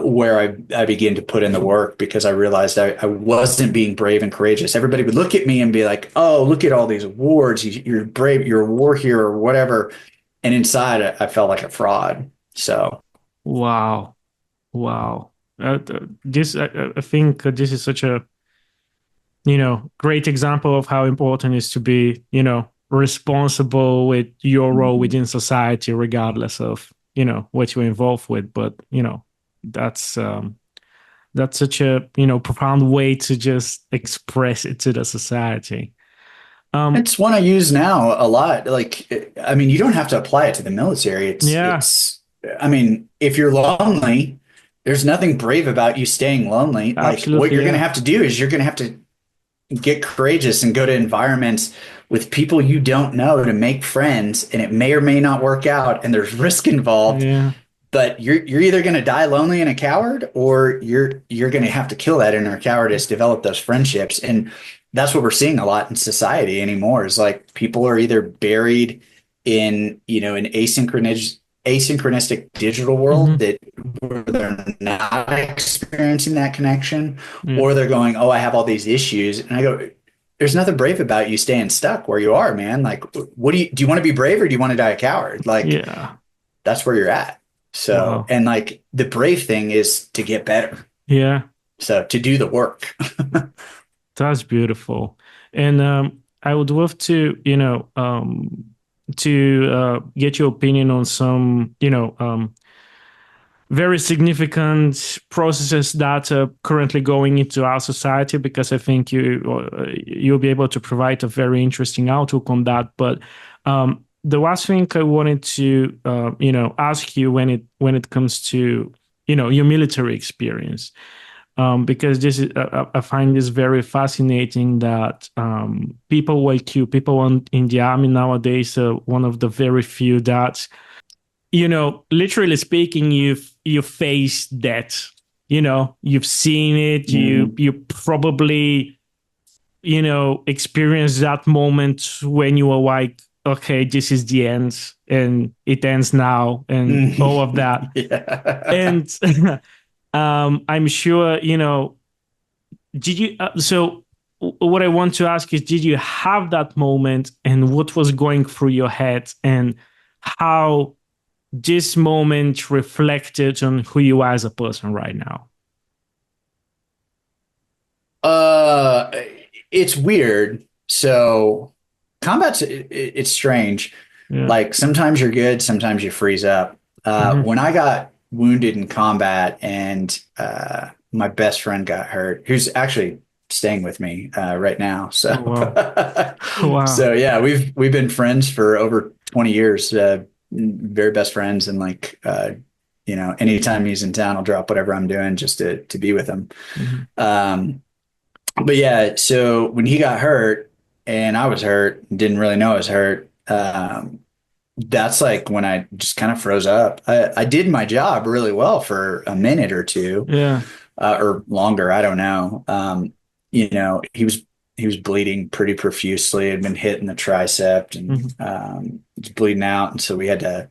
where I began to put in the work because I realized I wasn't being brave and courageous. Everybody would look at me and be like, "Oh, look at all these awards. You're brave. You're a war hero or whatever." And inside, I felt like a fraud. So Wow. Wow. This, I think this is such a, great example of how important it is to be, responsible with your role within society, regardless of, what you're involved with. But, that's, that's such a, profound way to just express it to the society. Um, it's one I use now a lot. Like, I mean, you don't have to apply it to the military. yeah, I mean, if you're lonely, there's nothing brave about you staying lonely. Like, what absolutely. you're going to Yeah. have to do is you're going to have to get courageous and go to environments with people you don't know to make friends, and it may or may not work out, and there's risk involved. Yeah. But you're either going to die lonely and a coward, or you're going to have to kill that inner cowardice, develop those friendships, and that's what we're seeing a lot in society anymore. Is like people are either buried in an asynchronistic digital world Hmm. that where they're not experiencing that connection, Yeah. or they're going, "Oh, I have all these issues," and I go, "There's nothing brave about you staying stuck where you are, man. Like, what do you want to be brave or do you want to die a coward? Like, Yeah. that's where you're at." So, Wow. and like the brave thing is to get better. Yeah. So to do the work. That's beautiful. And I would love to, get your opinion on some, very significant processes that are currently going into our society, because I think you'll be able to provide a very interesting outlook on that. But the last thing I wanted to, ask you when it comes to, your military experience, because this is I find this very fascinating that people like you, people in the army nowadays, are one of the very few that, literally speaking, you faced that, you've seen it, Mm. you probably, experienced that moment when you were like, okay, this is the end, and it ends now, and all of that. Yeah. And I'm sure, did you so what I want to ask is, did you have that moment, and what was going through your head, and how this moment reflected on who you are as a person right now? Uh, it's weird. So it's strange. Yeah. Like sometimes you're good, sometimes you freeze up. Hmm. When I got wounded in combat and my best friend got hurt, who's actually staying with me right now. Oh, So wow. Wow. so yeah, we've been friends for over 20 years, very best friends, and like anytime he's in town, I'll drop whatever I'm doing just to be with him. Hmm. Um, but yeah, so when he got hurt and I was hurt, didn't really know I was hurt. That's like when I just kind of froze up. I did my job really well for a minute or two, Yeah. or longer. I don't know. He was bleeding pretty profusely. Had been hit in the tricep and Hmm. was bleeding out, and so we had to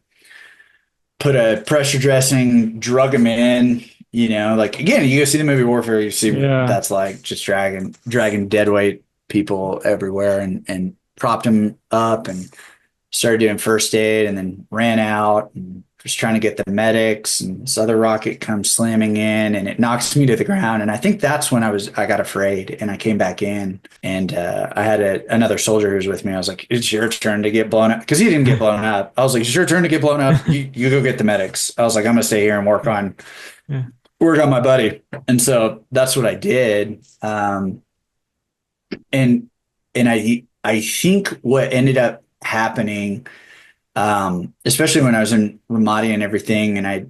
put a pressure dressing, drug him in. Like again, you go see the movie Warfare, you see what Yeah. that's like, just dragging dead weight people everywhere, and propped him up and started doing first aid, and then ran out and was trying to get the medics, and this other rocket comes slamming in and it knocks me to the ground. And I think that's when I got afraid and I came back in, and I had another soldier who was with me. I was like, "It's your turn to get blown up," because he didn't get blown up. I was like, "It's your turn to get blown up. You go get the medics." I was like, "I'm gonna stay here and Yeah. work on my buddy." And so that's what I did. And I think what ended up happening, especially when I was in Ramadi and everything, and I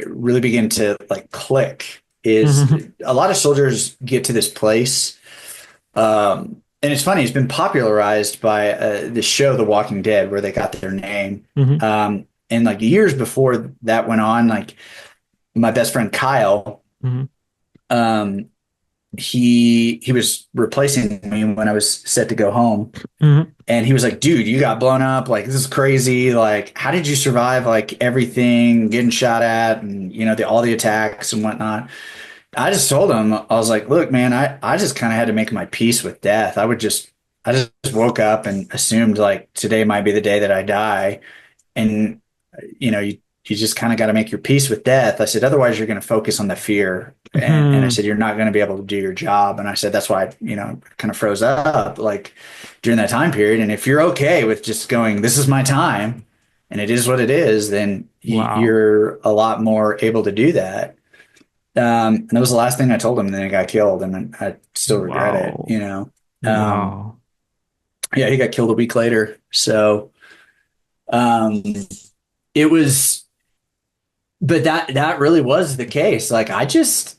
really began to like click, is Hmm. a lot of soldiers get to this place. And it's funny, it's been popularized by the show The Walking Dead, where they got their name. Hmm. And like years before that went on, like my best friend Kyle, Hmm. um, he was replacing me when I was set to go home. Hmm. And he was like, dude, you got blown up. Like, this is crazy. Like, how did you survive like everything getting shot at and, all the attacks and whatnot? I just told him, I was like, look, man, I just kind of had to make my peace with death. I just woke up and assumed like today might be the day that I die. And, you just kind of got to make your peace with death. I said, otherwise you're going to focus on the fear. And I Hmm. said, you're not going to be able to do your job. And I said, that's why, kind of froze up like during that time period. And if you're okay with just going, this is my time and it is what it is, then Wow. you're a lot more able to do that. And that was the last thing I told him. And then he got killed, and I still regret it. Wow. Um, Wow. yeah, he got killed a week later. So um, it was, but that really was the case. Like I just,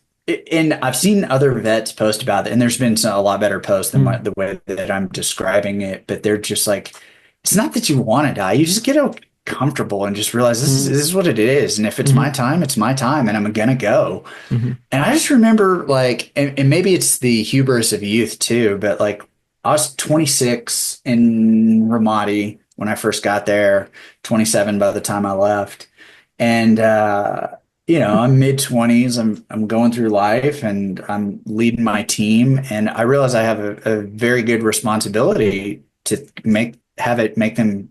and I've seen other vets post about it, and there's been a lot better posts than Mm. the way that I'm describing it. But they're just like, it's not that you want to die; you just get comfortable and just realize Mm. this is what it is. And if it's my Hmm. time, it's my time, and I'm gonna go. Hmm. And I just remember like, and maybe it's the hubris of youth too, but like I was 26 in Ramadi when I first got there, 27 by the time I left. And I'm mid 20s. I'm going through life and I'm leading my team. And I realize I have a very good responsibility to make them,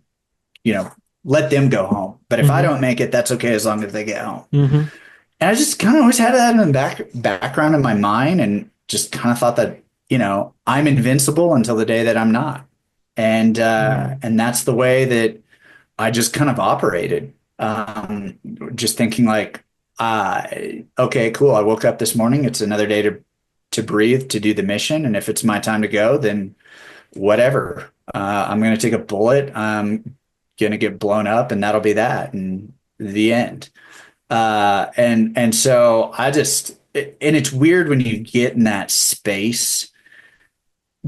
you know, let them go home. But if I Hmm. don't make it, that's okay as long as they get home. Hmm. And I just kind of always had that in the background of my mind and just kind of thought that, I'm invincible until the day that I'm not. And that's the way that I just kind of operated. Just thinking like, uh, okay, cool. I woke up this morning. It's another day to breathe, to do the mission. And if it's my time to go, then whatever. I'm going to take a bullet. I'm going to get blown up and that'll be that. And the end. And so and it's weird when you get in that space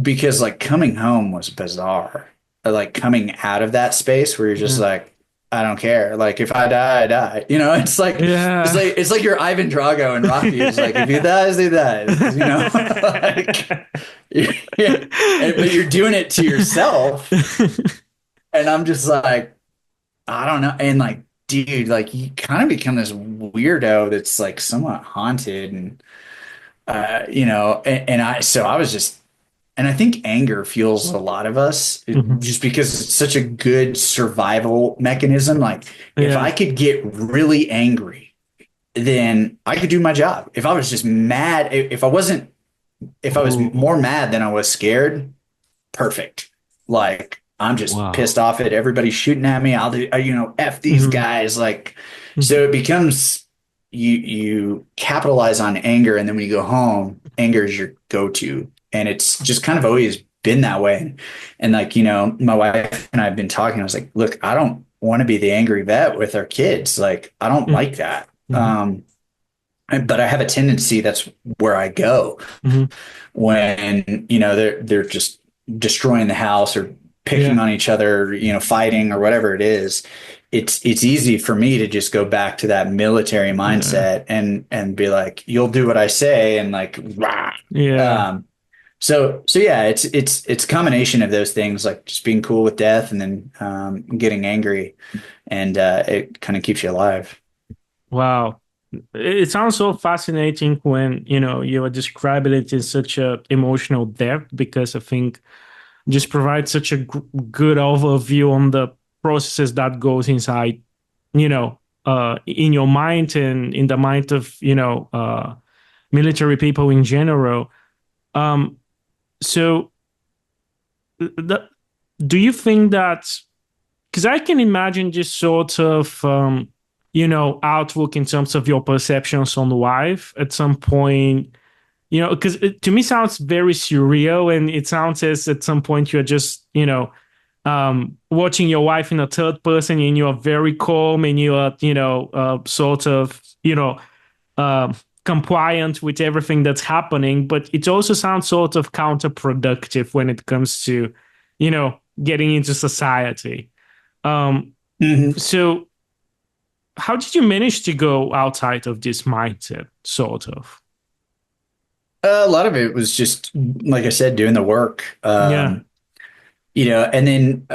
because like coming home was bizarre. Like coming out of that space where you're just Yeah. like, I don't care. Like if I die, I die. Yeah. it's like you're Ivan Drago in Rocky. It's like if he dies, he dies. Like yeah. But you're doing it to yourself. And I'm just like, I don't know. And like, dude, like you kind of become this weirdo that's like somewhat haunted and so I was just and I think anger fuels a lot of us Mhm. just because it's such a good survival mechanism. Like if Yeah. I could get really angry, then I could do my job. If I was just mad, if I was more Ooh. mad than I was scared, perfect. Like I'm just pissed Wow. off at everybody shooting at me. I'll do, F these Hmm. guys. Like, Hmm. so it becomes you capitalize on anger, and then when you go home, anger is your go-to, and it's just kind of always been that way. And like, my wife and I have been talking. I was like, look, I don't want to be the angry vet with our kids. Like, I don't like that. Hmm. But I have a tendency that's where I go Hmm. when they're just destroying the house or picking Yeah. on each other, fighting or whatever it is. It's easy for me to just go back to that military Yeah. mindset and be like, you'll do what I say and like rah. Yeah. Um, so yeah, it's a combination of those things, like just being cool with death and then getting angry, and it kind of keeps you alive. Wow. It sounds so fascinating when, you are describing it in such a emotional depth because I think just provides such a good overview on the processes that goes inside, in your mind and in the mind of, military people in general. Um, so the, do you think that, because I can imagine just sort of, outlook in terms of your perceptions on life at some point, because to me sounds very surreal and it sounds as at some point you're just, watching your wife in a third person and you are very calm and you are, sort of, uh, compliant with everything that's happening. But it also sounds sort of counterproductive when it comes to, getting into society. Um, Mhm. so how did you manage to go outside of this mindset, sort of? A lot of it was just, like I said, doing the work. Yeah. And then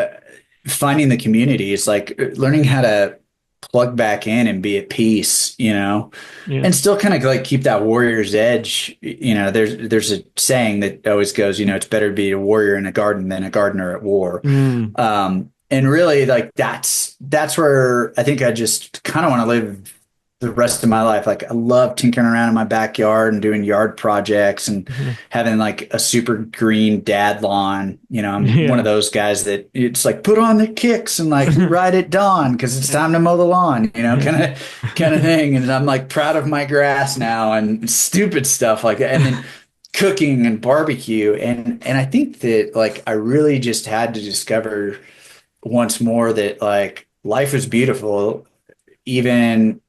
finding the community is like learning how to plug back in and be at peace, Yeah. and still kind of like keep that warrior's edge. There's a saying that always goes, it's better to be a warrior in a garden than a gardener at war. Mm. And really, like that's where I think I just kind of want to live the rest of my life. Like I love tinkering around in my backyard and doing yard projects and Mhm. having like a super green dad lawn. I'm one of Yeah. those guys that it's like put on the kicks and like ride at dawn because it's time to mow the lawn, kind of thing. And I'm like proud of my grass now and stupid stuff like that. And then cooking and barbecue. And I think that like I really just had to discover once more that like life is beautiful even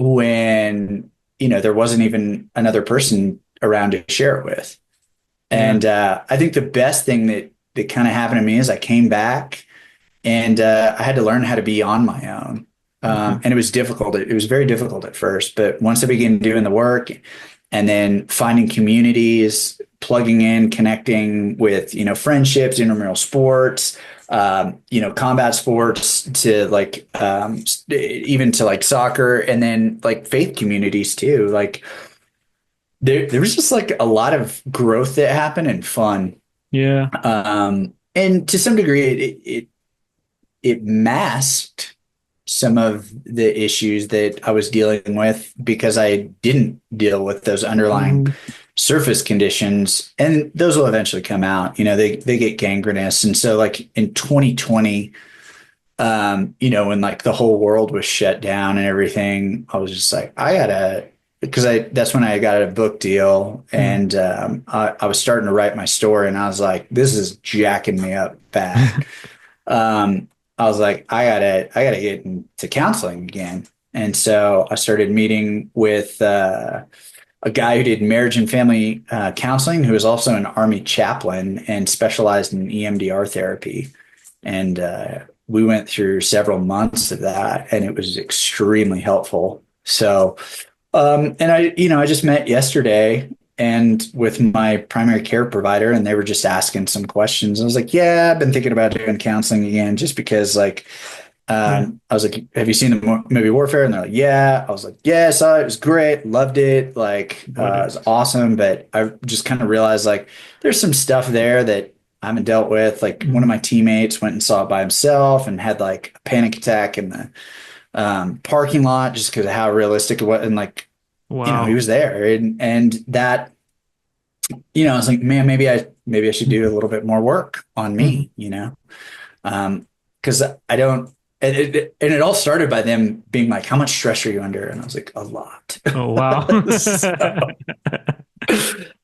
when there wasn't even another person around to share it with. Yeah. And I think the best thing that kind of happened to me is I came back and I had to learn how to be on my own. Okay. And it was difficult. It was very difficult at first, but once I began doing the work and then finding communities, plugging in, connecting with, friendships, intramural sports, combat sports to like, even to like soccer and then like faith communities too. Like there was just like a lot of growth that happened and fun. Yeah. And to some degree, it masked some of the issues that I was dealing with because I didn't deal with those underlying Mhm. surface conditions, and those will eventually come out. They get gangrenous, and so like in 2020, when like the whole world was shut down and everything, I was just like, I gotta. Because that's when I got a book deal Mm. and I was starting to write my story and I was like, this is jacking me up bad. um, I was like, I gotta get into counseling again. And so I started meeting with a guy who did marriage and family counseling, who was also an Army chaplain and specialized in EMDR therapy. And we went through several months of that, and it was extremely helpful. So, and I just met yesterday and with my primary care provider, and they were just asking some questions. I was like, yeah, I've been thinking about doing counseling again, just because like, Yeah. I was like, have you seen the movie Warfare? And they're like, yeah. I was like, yeah, I saw it. It was great. Loved it. Like, it was Brilliant. awesome. But I just kind of realized like there's some stuff there that I haven't dealt with. Like one of Mhm. my teammates went and saw it by himself and had like a panic attack in the parking lot just because of how realistic it was. And like, he Wow. was there, and that, I was like, man, maybe I should do a little bit more work on Mhm. me, because I don't. And it all started by them being like, "How much stress are you under?" And I was like, "A lot." Oh, wow. so,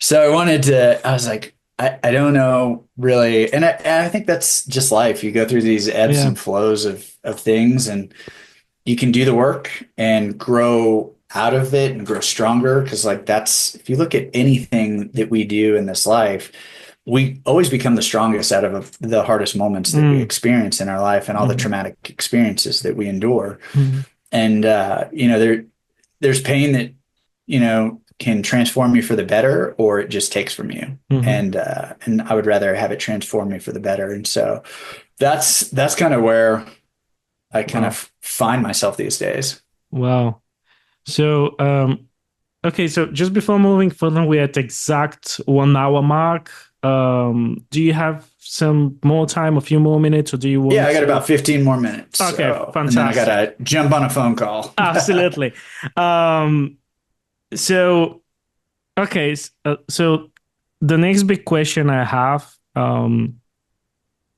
so I wanted to. I was like, I don't know really, and I think that's just life. You go through these ebbs Yeah. and flows of things, and you can do the work and grow out of it and grow stronger. Because like that's if you look at anything that we do in this life, we always become the strongest out of the hardest moments that we Mm. experience in our life and all the Mhm. traumatic experiences that we endure. Mhm. And there's pain that can transform you for the better, or it just takes from you. Mhm. And I would rather have it transform me for the better. And so that's kind of where I kind Wow. of find myself these days. Wow. So, okay, so just before moving further, we're at exact 1 hour mark. Do you have some more time, a few more minutes, or do you Yeah, want I got to? about 15 more minutes. Okay, So, and then I got fantastic. to jump on a phone call. Absolutely. Um, so okay, so the next big question I have,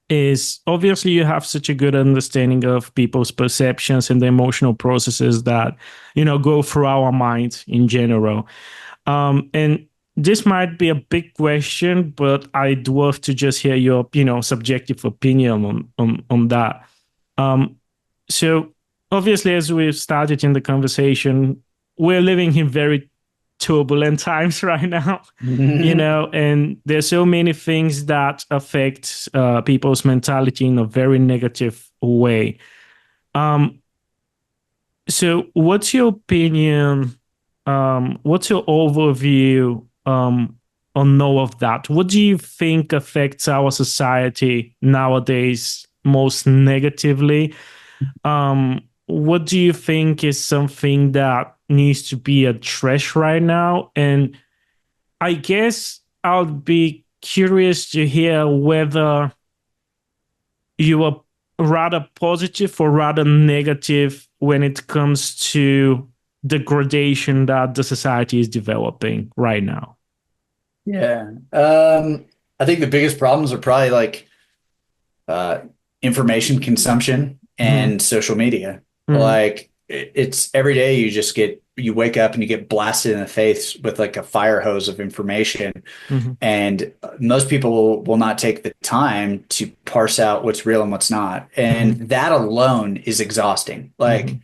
is obviously you have such a good understanding of people's perceptions and the emotional processes that go through our minds in general. And this might be a big question, but I'd love to just hear your subjective opinion on that. um so obviously, as we've started in the conversation, we're living in very turbulent times right now, Mhm. and there's so many things that affect people's mentality in a very negative way. Um, so what's your opinion? What's your overview or know of that? What do you think affects our society nowadays most negatively? What do you think is something that needs to be addressed right now? And I guess I'll be curious to hear whether you are rather positive or rather negative when it comes to the gradation that the society is developing right now. Yeah. I think the biggest problems are probably like uh, information consumption Mm-hmm. and social media. Mm-hmm. Like it's every day you wake up and you get blasted in the face with like a fire hose of information. Mm-hmm. And most people will not take the time to parse out what's real and what's not. Mm-hmm. And that alone is exhausting. Mm-hmm. Like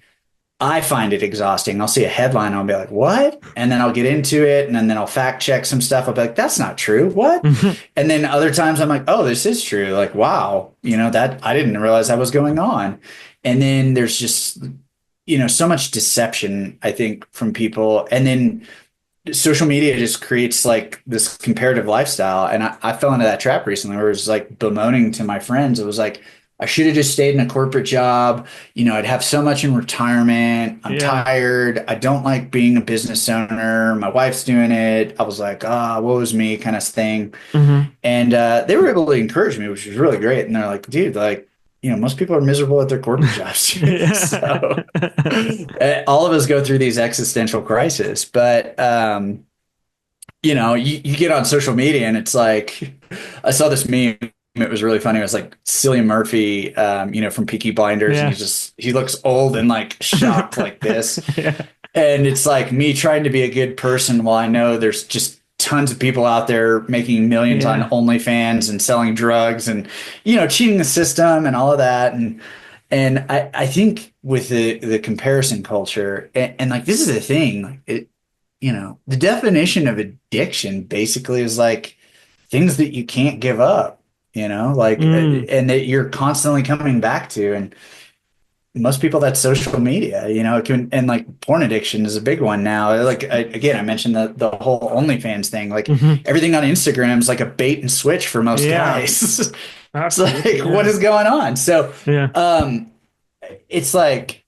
I find it exhausting. I'll see a headline and I'll be like, what? And then I'll get into it and then I'll fact check some stuff. I'll be like, that's not true. What? Mm-hmm. And then other times I'm like, oh, this is true. Like, wow, that I didn't realize that was going on. And then there's just, so much deception, I think, from people. And then social media just creates like this comparative lifestyle. And I fell into that trap recently where it was like bemoaning to my friends. It was like, I should have just stayed in a corporate job. I'd have so much in retirement. I'm Yeah. tired. I don't like being a business owner. My wife's doing it. I was like, woe is me kind of thing. Mm-hmm. And they were able to encourage me, which was really great. And they're like, dude, like, most people are miserable at their corporate jobs. So all of us go through these existential crises. But, you get on social media and it's like, I saw this meme. It was really funny. It was like Cillian Murphy, from Peaky Blinders. And Yeah. he looks old and like shocked like this. Yeah. And it's like me trying to be a good person while I know there's just tons of people out there making millions on Yeah. OnlyFans and selling drugs and, cheating the system and all of that. And I think with the comparison culture and like, this is the thing, like the definition of addiction basically is like things that you can't give up, like, Mm. and that you're constantly coming back to. And most people that's social media, it can, and like porn addiction is a big one now. Like again, I mentioned the whole OnlyFans thing. Like Mm-hmm. everything on Instagram is like a bait and switch for most Yeah. guys. It's Absolutely. like, what Yeah. is going on? So, Yeah. um, it's like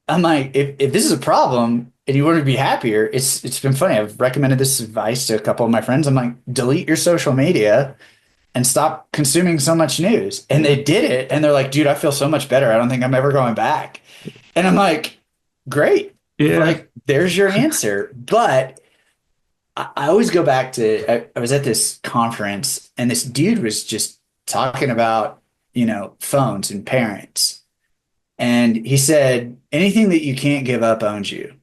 I'm like, if this is a problem and you want to be happier, it's been funny. I've recommended this advice to a couple of my friends. I'm like, delete your social media and stop consuming so much news. And they did it. And they're like, dude, I feel so much better. I don't think I'm ever going back. And I'm like, great. Yeah. Like, there's your answer. But I always go back to, I was at this conference and this dude was just talking about, phones and parents. And he said, anything that you can't give up owns you.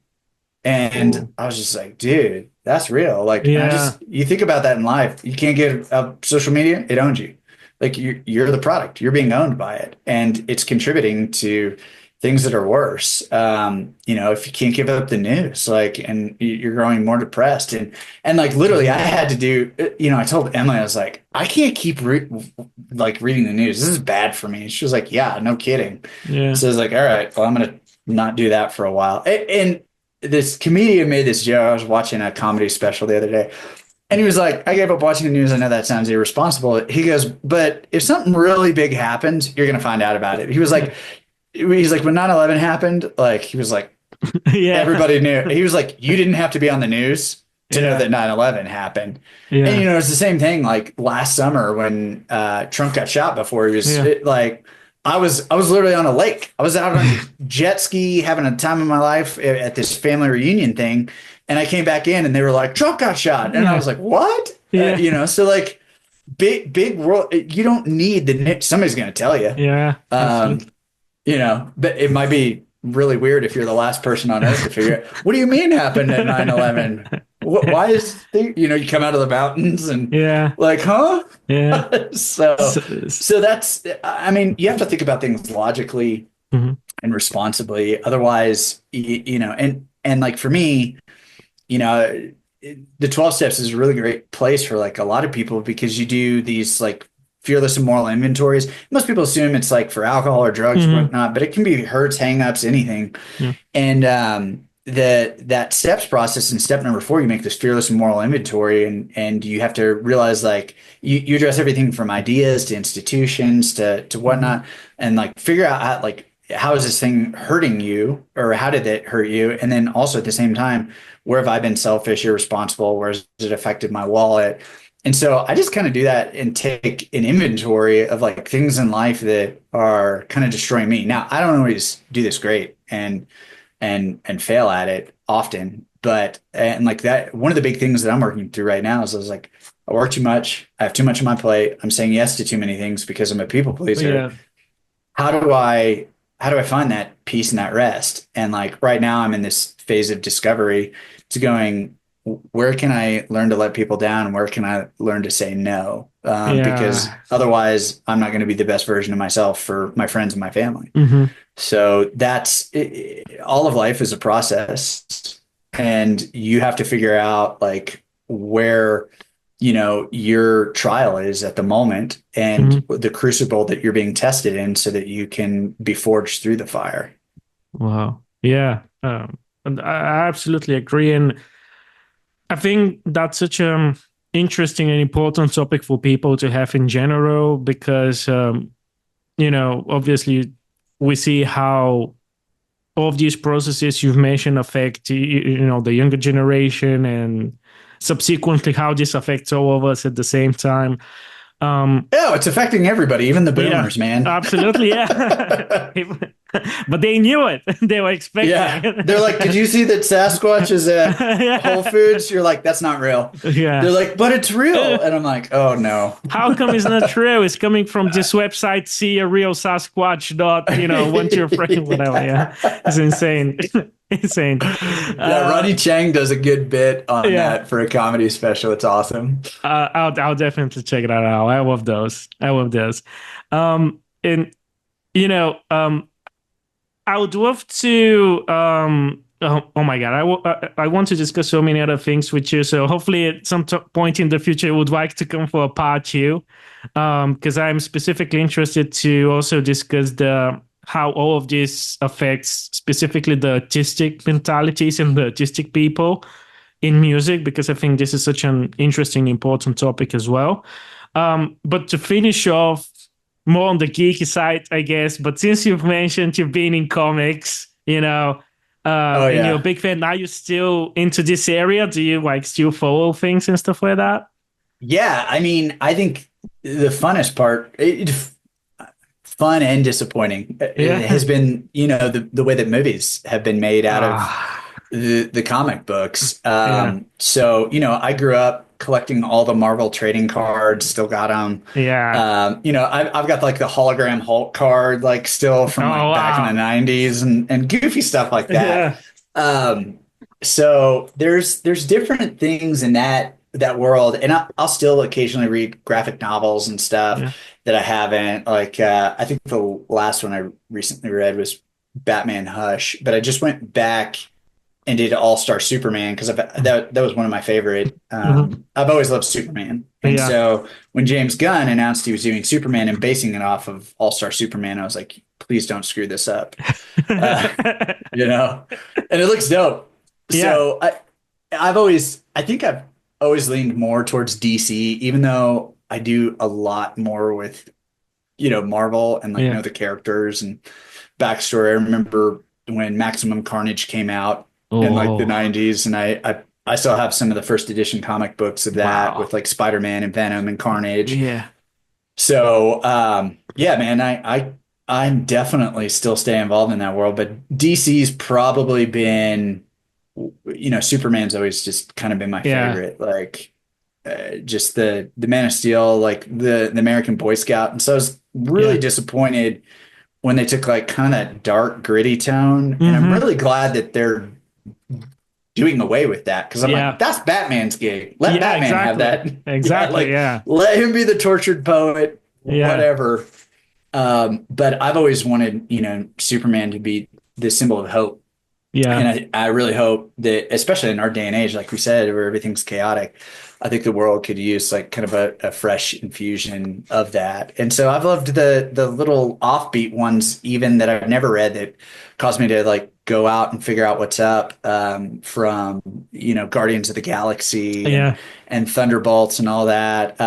And Ooh. I was just like, dude, that's real. Like, and Yeah. you think about that in life. You can't get social media, it owns you. Like you're the product, you're being owned by it. And it's contributing to things that are worse. If you can't give up the news, like, and you're growing more depressed and like literally I had to do, I told Emily, I was like, I can't keep like reading the news. This is bad for me. She was like, yeah, no kidding. Yeah. So I was like, all right, well, I'm going to not do that for a while. And this comedian made this joke. I was watching a comedy special the other day, and he was like, I gave up watching the news. I know that sounds irresponsible. He goes, but if something really big happens, you're going to find out about it. He's like, when 9/11 happened, like, he was like, Yeah. everybody knew. He was like, you didn't have to be on the news to know Yeah. that 9/11 happened. And, Yeah. it's the same thing like last summer when Trump got shot before he was Yeah. like, I was literally on a lake. I was out on a jet ski having a time of my life at this family reunion thing. And I came back in and they were like, Trump got shot. And I Yeah. was like, what? Yeah. So like big world, you don't need somebody's going to tell you. Yeah. Um, Absolutely. but it might be really weird if you're the last person on earth to figure out what do you mean happened at 9/11? Why you come out of the mountains and Yeah. like, huh? Yeah. So, So, so that's, I mean, you have to think about things logically mhm. and responsibly. Otherwise, and like for me, you know, the 12 steps is a really great place for like a lot of people because you do these like fearless and moral inventories. Most people assume it's like for alcohol or drugs or Mhm. whatnot, but it can be hurts, hangups, anything. Yeah. And, that steps process, and step number 4, you make this fearless and moral inventory, and you have to realize like you address everything from ideas to institutions to Hmm. whatnot, and like figure out how is this thing hurting you, or how did it hurt you, and then also at the same time, where have I been selfish, irresponsible, where has it affected my wallet? And so I just kind of do that and take an inventory of like things in life that are kind of destroying me. Now, I don't always do this great, and fail at it often. But and like that, one of the big things that I'm working through right now is I was like, I work too much. I have too much on my plate. I'm saying yes to too many things because I'm a people pleaser. Yeah. How do I find that peace and that rest? And like right now, I'm in this phase of discovery. It's going, where can I learn to let people down? Where can I learn to say no? Because Yeah. otherwise, I'm not going to be the best version of myself for my friends and my family. Hmm. So that's all of life is a process, and you have to figure out like where your trial is at the moment and Hmm. the crucible that you're being tested in so that you can be forged through the fire. Wow. Yeah. And I absolutely agree. And I think that's such an interesting and important topic for people to have in general because, obviously we see how all of these processes you've mentioned affect, the younger generation and subsequently how this affects all of us at the same time. Um, Yeah, it's affecting everybody, even the yeah, boomers, man. absolutely. Yeah. But they knew it. They were expecting Yeah. They're like, did it. you see that Sasquatch is at Whole Yeah. Foods? You're like, that's not real. They're Yeah. like, but it's real. And I'm like, oh no. How come it's not true? It's coming from this website, see a real Sasquatch dot, want your friend, whatever. Yeah. It's insane. Insane. Yeah, Uh, Ronnie Chang does a good bit on yeah. that for a comedy special. It's awesome. I'll definitely check it out. I love those. I love those. And you know, I would love to. Oh my God, I want to discuss so many other things with you. So hopefully, at some point in the future, I would like to come for a part two, because I'm specifically interested to also discuss the how all of this affects specifically the artistic mentalities and the artistic people in music, because I think this is such an interesting, important topic as well. But to finish off, more on the geeky side, I guess. But since you've mentioned you've been in comics, Oh and you're a yeah. big fan, now you're still into this area. Do you like still follow things and stuff like that? Yeah, I mean, I think the funnest part, fun and disappointing, it Yeah. has been, the way that movies have been made out of Ah, the comic books. yeah, So, I grew up collecting all the Marvel trading cards, still got them. yeah. I've got like the hologram Hulk card, like still Oh from like back in the wow. 90s, and goofy stuff like that. Yeah, Um, so there's different things in that world, and I'll still occasionally read graphic novels and stuff yeah. that I haven't. Like I think the last one I recently read was Batman Hush, but I just went back and did All-Star Superman because that was one of my favorite. Mhm. I've always loved Superman, and Yeah. so when James Gunn announced he was doing Superman and basing it off of All-Star Superman, I was like, please don't screw this up, uh, you know. And it looks dope. Yeah. So I think I've always leaned more towards DC, even though I do a lot more with Marvel and like Yeah. know the characters and backstory. I remember when Maximum Carnage came out in like the Oh, 90s, and I still have some of the first edition comic books of that with wow. like Spider-Man and Venom and Carnage. Yeah. So yeah, man, I'm definitely still stay involved in that world, but DC's probably been, Superman's always just kind of been my Yeah. favorite. Like just the Man of Steel, like the American Boy Scout. And so I was really Yeah. disappointed when they took like kind of that dark, gritty tone. And I'm Hmm. really glad that they're doing away with that because I'm like, Yeah. that's Batman's gig. Let Yeah, Batman have exactly. that. Yeah, Exactly. like Yeah. let him be the tortured poet, Yeah. whatever. But I've always wanted, Superman to be the symbol of hope Yeah. And I really hope that, especially in our day and age, like we said, where everything's chaotic, I think the world could use like kind of a fresh infusion of that. And so I've loved the little offbeat ones, even that I've never read, that caused me to like go out and figure out what's up, from Guardians of the Galaxy Yeah. and Thunderbolts and all that.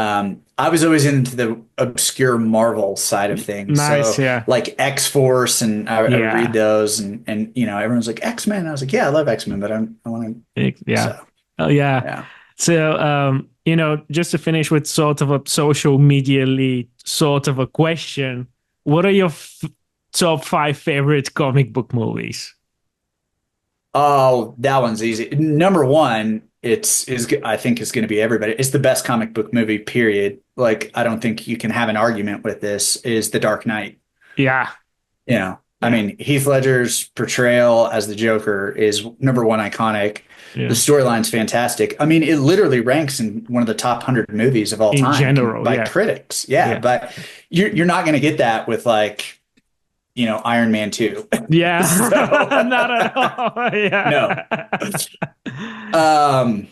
I was always into the obscure Marvel side of things. Nice. So Yeah. like X-Force, and I would read Yeah. those, and everyone's like X-Men. I was like, yeah, I love X-Men, but I want to. Yeah. So Oh, yeah. yeah. So, just to finish with sort of a social media lead, sort of a question, what are your top five favorite comic book movies? Oh, that one's easy. Number one, I think is going to be everybody. It's the best comic book movie, period. Like I don't think you can have an argument with this. Is The Dark Knight. Yeah. I Yeah. mean, Heath Ledger's portrayal as the Joker is number one, iconic. The Yeah. storyline's fantastic. I mean, it literally ranks in one of the top 100 movies of all In time general. by Yeah. critics. Yeah, Yeah. but you're not going to get that with like, Iron Man 2. Yeah. So, Not at all. no. Yeah. Um,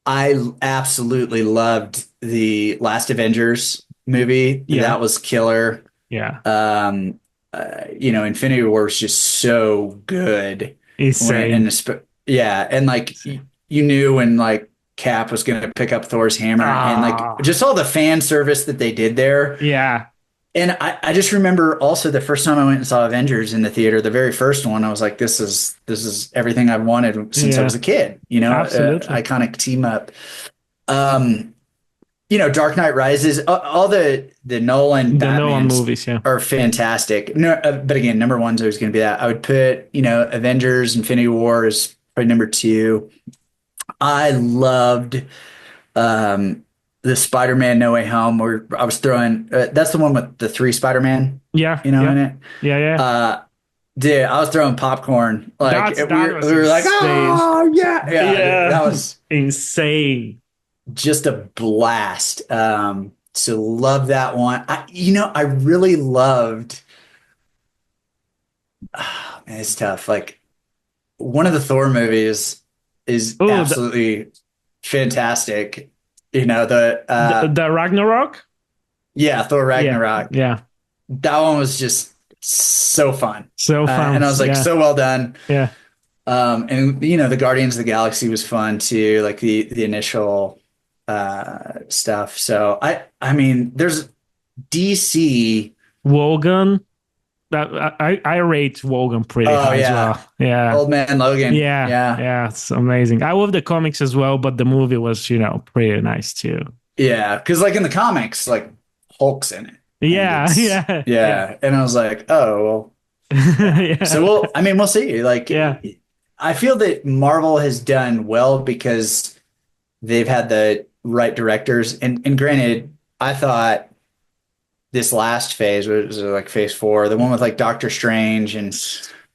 I absolutely loved the last Avengers movie. Yeah. That was killer. Yeah. Infinity War was just so good. Insane. Yeah, and like you knew when like Cap was going to pick up Thor's hammer, and like Ah. just all the fan service that they did there. Yeah. And I just remember also the first time I went and saw Avengers in the theater, the very first one, I was like, this is everything I've wanted since I Yeah. was a kid. Absolutely. Iconic team up. Um, Dark Knight Rises, all the Nolan The Nolan Batmans movies. Yeah. are fantastic. No, but again, number one's always going to be that. I would put, Avengers, Infinity War is probably number two. I loved the Spider-Man No Way Home, where I was throwing. That's the one with the three Spider-Man, Yeah. in Yeah. it. Yeah. Yeah. Dude, I was throwing popcorn. Like That was we were like, insane. oh yeah, yeah. That Yeah. was Insane. just a blast. So love that one. I really loved. Oh, man, it's tough. Like one of the Thor movies is Oh, absolutely fantastic. The the Ragnarok. yeah, Thor Yeah. Ragnarok. Yeah. That one was just so fun. So fun. And I was like, Yeah. so well done. Yeah. And the Guardians of the Galaxy was fun too, like the initial stuff. So I mean, there's DC. Wogan. That I rate Wogan pretty Oh high as yeah, well. Yeah. Old Man Logan. Yeah. Yeah, Yeah. It's amazing. I love the comics as well, but the movie was, pretty nice too. yeah. Because like in the comics, like Hulk's in it. And Yeah. Yeah. yeah. And I was like, oh well. Yeah. So we'll see. Like, Yeah. I feel that Marvel has done well because they've had the right directors. And granted, I thought this last phase was like phase 4, the one with like Doctor Strange and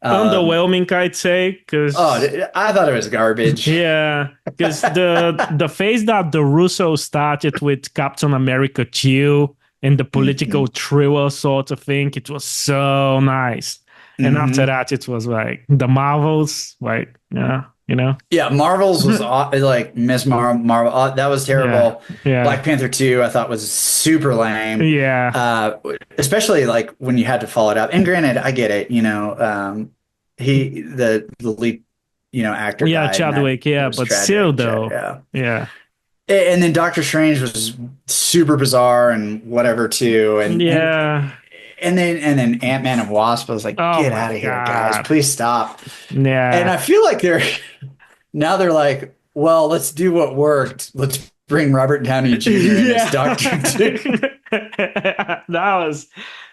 Underwhelming, I'd say, because I thought it was garbage. yeah, because the phase that the Russo started with Captain America 2 and the political thriller sort of thing, it was so nice. And after that, it was like the Marvels, like, yeah, Yeah, Marvel's was like Miss Marvel. That was terrible. Yeah. Black Panther 2, I thought was super lame. Yeah. Especially like when you had to follow it up. And granted, I get it. The lead, actor. Yeah, died, Chadwick. Yeah, but tragic. still, though. Yeah. Yeah. And then Doctor Strange was super bizarre and whatever too. And Yeah. and then Ant-Man and Wasp, I was like, Oh get my out of here, God. guys. Please stop. Yeah. And I feel like they're like, well, let's do what worked. Let's bring Robert Downey Jr. in as Doctor Doom. That was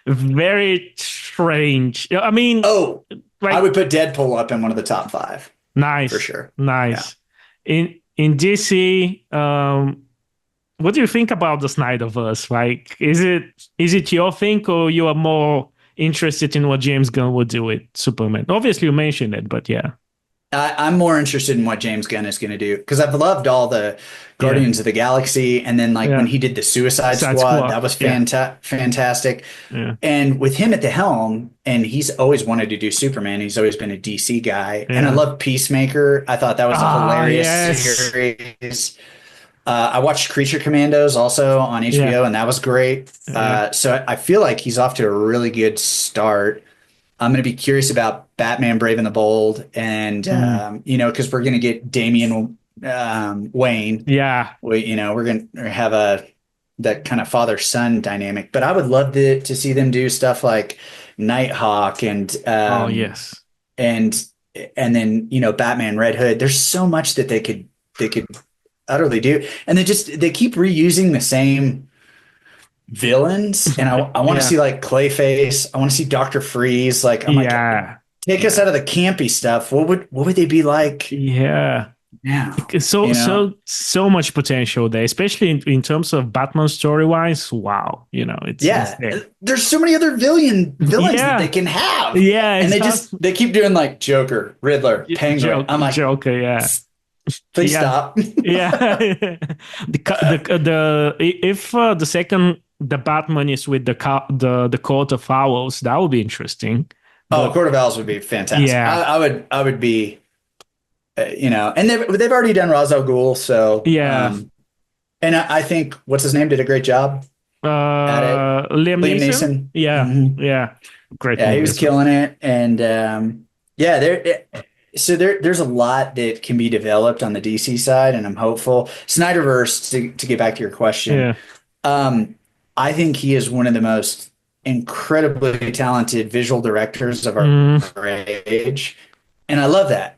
very strange. I mean, I would put Deadpool up in one of the top 5. Nice. For sure. Nice. Yeah. In DC, what do you think about the Snyderverse? Like, is it your thing, or you are more interested in what James Gunn would do with Superman? Obviously, you mentioned it, but yeah. I'm more interested in what James Gunn is going to do because I've loved all the Yeah. Guardians of the Galaxy, and then like when Yeah. he did the Suicide Side Squad, Squad. that was Yeah. fantastic. Yeah. And with him at the helm, and he's always wanted to do Superman. He's always been a DC guy, and I Yeah. love Peacemaker. I thought that was a Ah, hilarious yes. series. I watched Creature Commandos also on Yeah. HBO, and that was great. Yeah. So I feel like he's off to a really good start. I'm going to be curious about Batman Brave and the Bold, and Mm. because we're going to get Damian Wayne. Yeah. We're going to have that kind of father son dynamic. But I would love to see them do stuff like Nighthawk Oh, yes. and and then Batman Red Hood. There's so much that they could utterly do, and they keep reusing the same villains, and I want to Yeah. see like Clayface. I want to see Doctor Freeze. Like I'm like, Yeah. take us out of the campy stuff. What would they be like Yeah. now? So You know? so much potential there, especially in terms of Batman story wise. Wow, it's Yeah, there. there's so many other villains that they Yeah. can have, Yeah, and it's they not just they keep doing like Joker, Riddler, Penguin. I'm like, Joker. Yeah. please Yeah. stop. Yeah. If the second the Batman is with the Court of Owls, that would be interesting. Oh, But Court of Owls would be fantastic. yeah, I would be, and they've already done Ra's al Ghul, so yeah. and I think what's his name did a great job at it. Liam Liam Neeson. Neeson. Yeah, Mhm. yeah. Great Yeah, he movie was as well. killing it, and yeah, there's a lot that can be developed on the DC side, and I'm hopeful. Snyderverse, to get back to your question, Yeah. um, I think he is one of the most incredibly talented visual directors of our Mm, age, and I love that.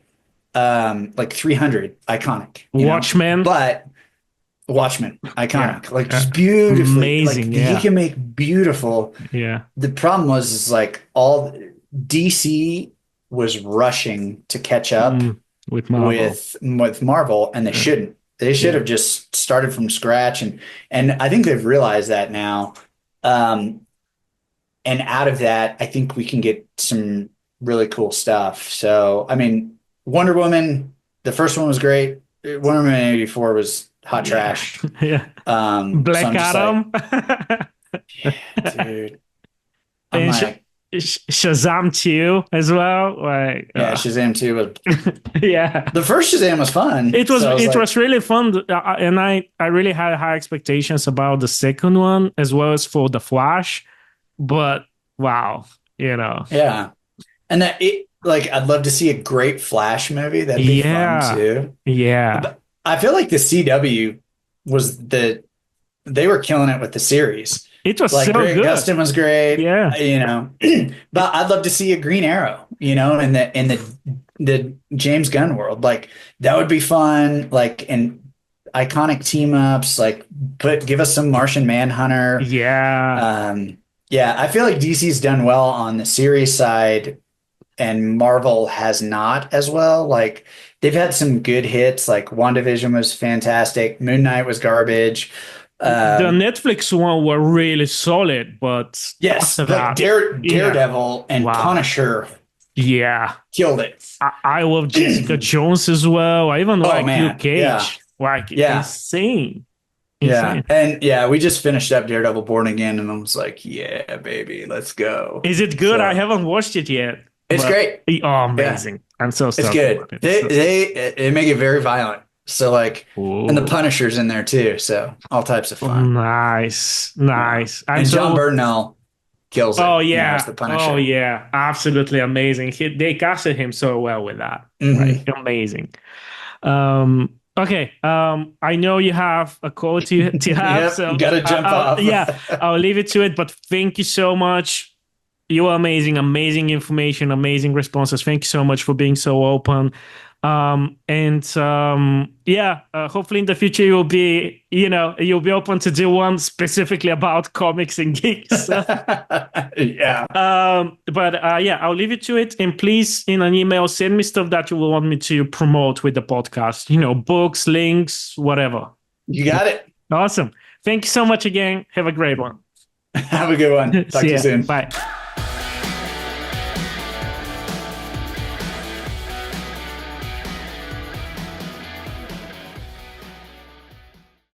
Like 300, iconic, Watchmen. but Watchmen, Yeah. iconic, like Yeah. just beautifully, Amazing. like he Yeah. can make beautiful. Yeah. The problem was is like all DC was rushing to catch up Mm, with Marvel. with Marvel, and they Yeah. shouldn't. They should Yeah. have just started from scratch, and I think they've realized that now. Um, and out of that, I think we can get some really cool stuff. So, I mean, Wonder Woman, the first one was great. Wonder Woman 84 was hot Yeah. trash. Yeah. So Black I'm just like, Adam. dude, I'm And like, Shazam 2 as well. Like, yeah, Shazam 2 was yeah. the first Shazam was fun. It was So I was it like, was really fun, and I really had high expectations about the second one as well as for the Flash, but wow, yeah. And that like I'd love to see a great Flash movie. That'd be fun yeah, too. yeah, But I feel like the CW was they were killing it with the series. it was Like so Grant good. Gustin was great, Yeah, but I'd love to see a Green Arrow, in the James Gunn world. Like that would be fun. Like and iconic team ups. Like give us some Martian Manhunter. yeah, Yeah, I feel like DC's done well on the series side, and Marvel has not as well. Like they've had some good hits. Like WandaVision was fantastic. Moon Knight was garbage. the Um, Netflix one were really solid, but yes, after like that, yeah, Daredevil and wow, Punisher yeah, killed it. I love Jessica Jones as well. I even Oh like Luke man, yeah, Cage, like yeah, insane, yeah, insane. and yeah, we just finished up Daredevil Born Again, and I was like, yeah, baby, let's go. Is it good? I So haven't watched it yet. it's But great. oh, Yeah, amazing! I'm so it's stoked good. about it. They make it very violent. So like, and the Oh, Punisher's in there too. So all types of fun. nice, Yeah. nice. I'm And John so. Bernal kills it, Oh as yeah, the oh Punisher. yeah, absolutely amazing. They casted him so well with that. Like Hmm. amazing. Okay. I know you have a call to have, Yep, so gotta jump off. yeah, I'll leave it to it. But thank you so much. You are amazing, amazing information, amazing responses. Thank you so much for being so open. Yeah, hopefully in the future you'll be open to do one specifically about comics and geeks. Yeah. But yeah, I'll leave you to it. And please, in an email, send me stuff that you will want me to promote with the podcast. Books, links, whatever. You got it. Awesome. Thank you so much again. Have a great one. Have a good one. Talk to See you ya. soon. Bye.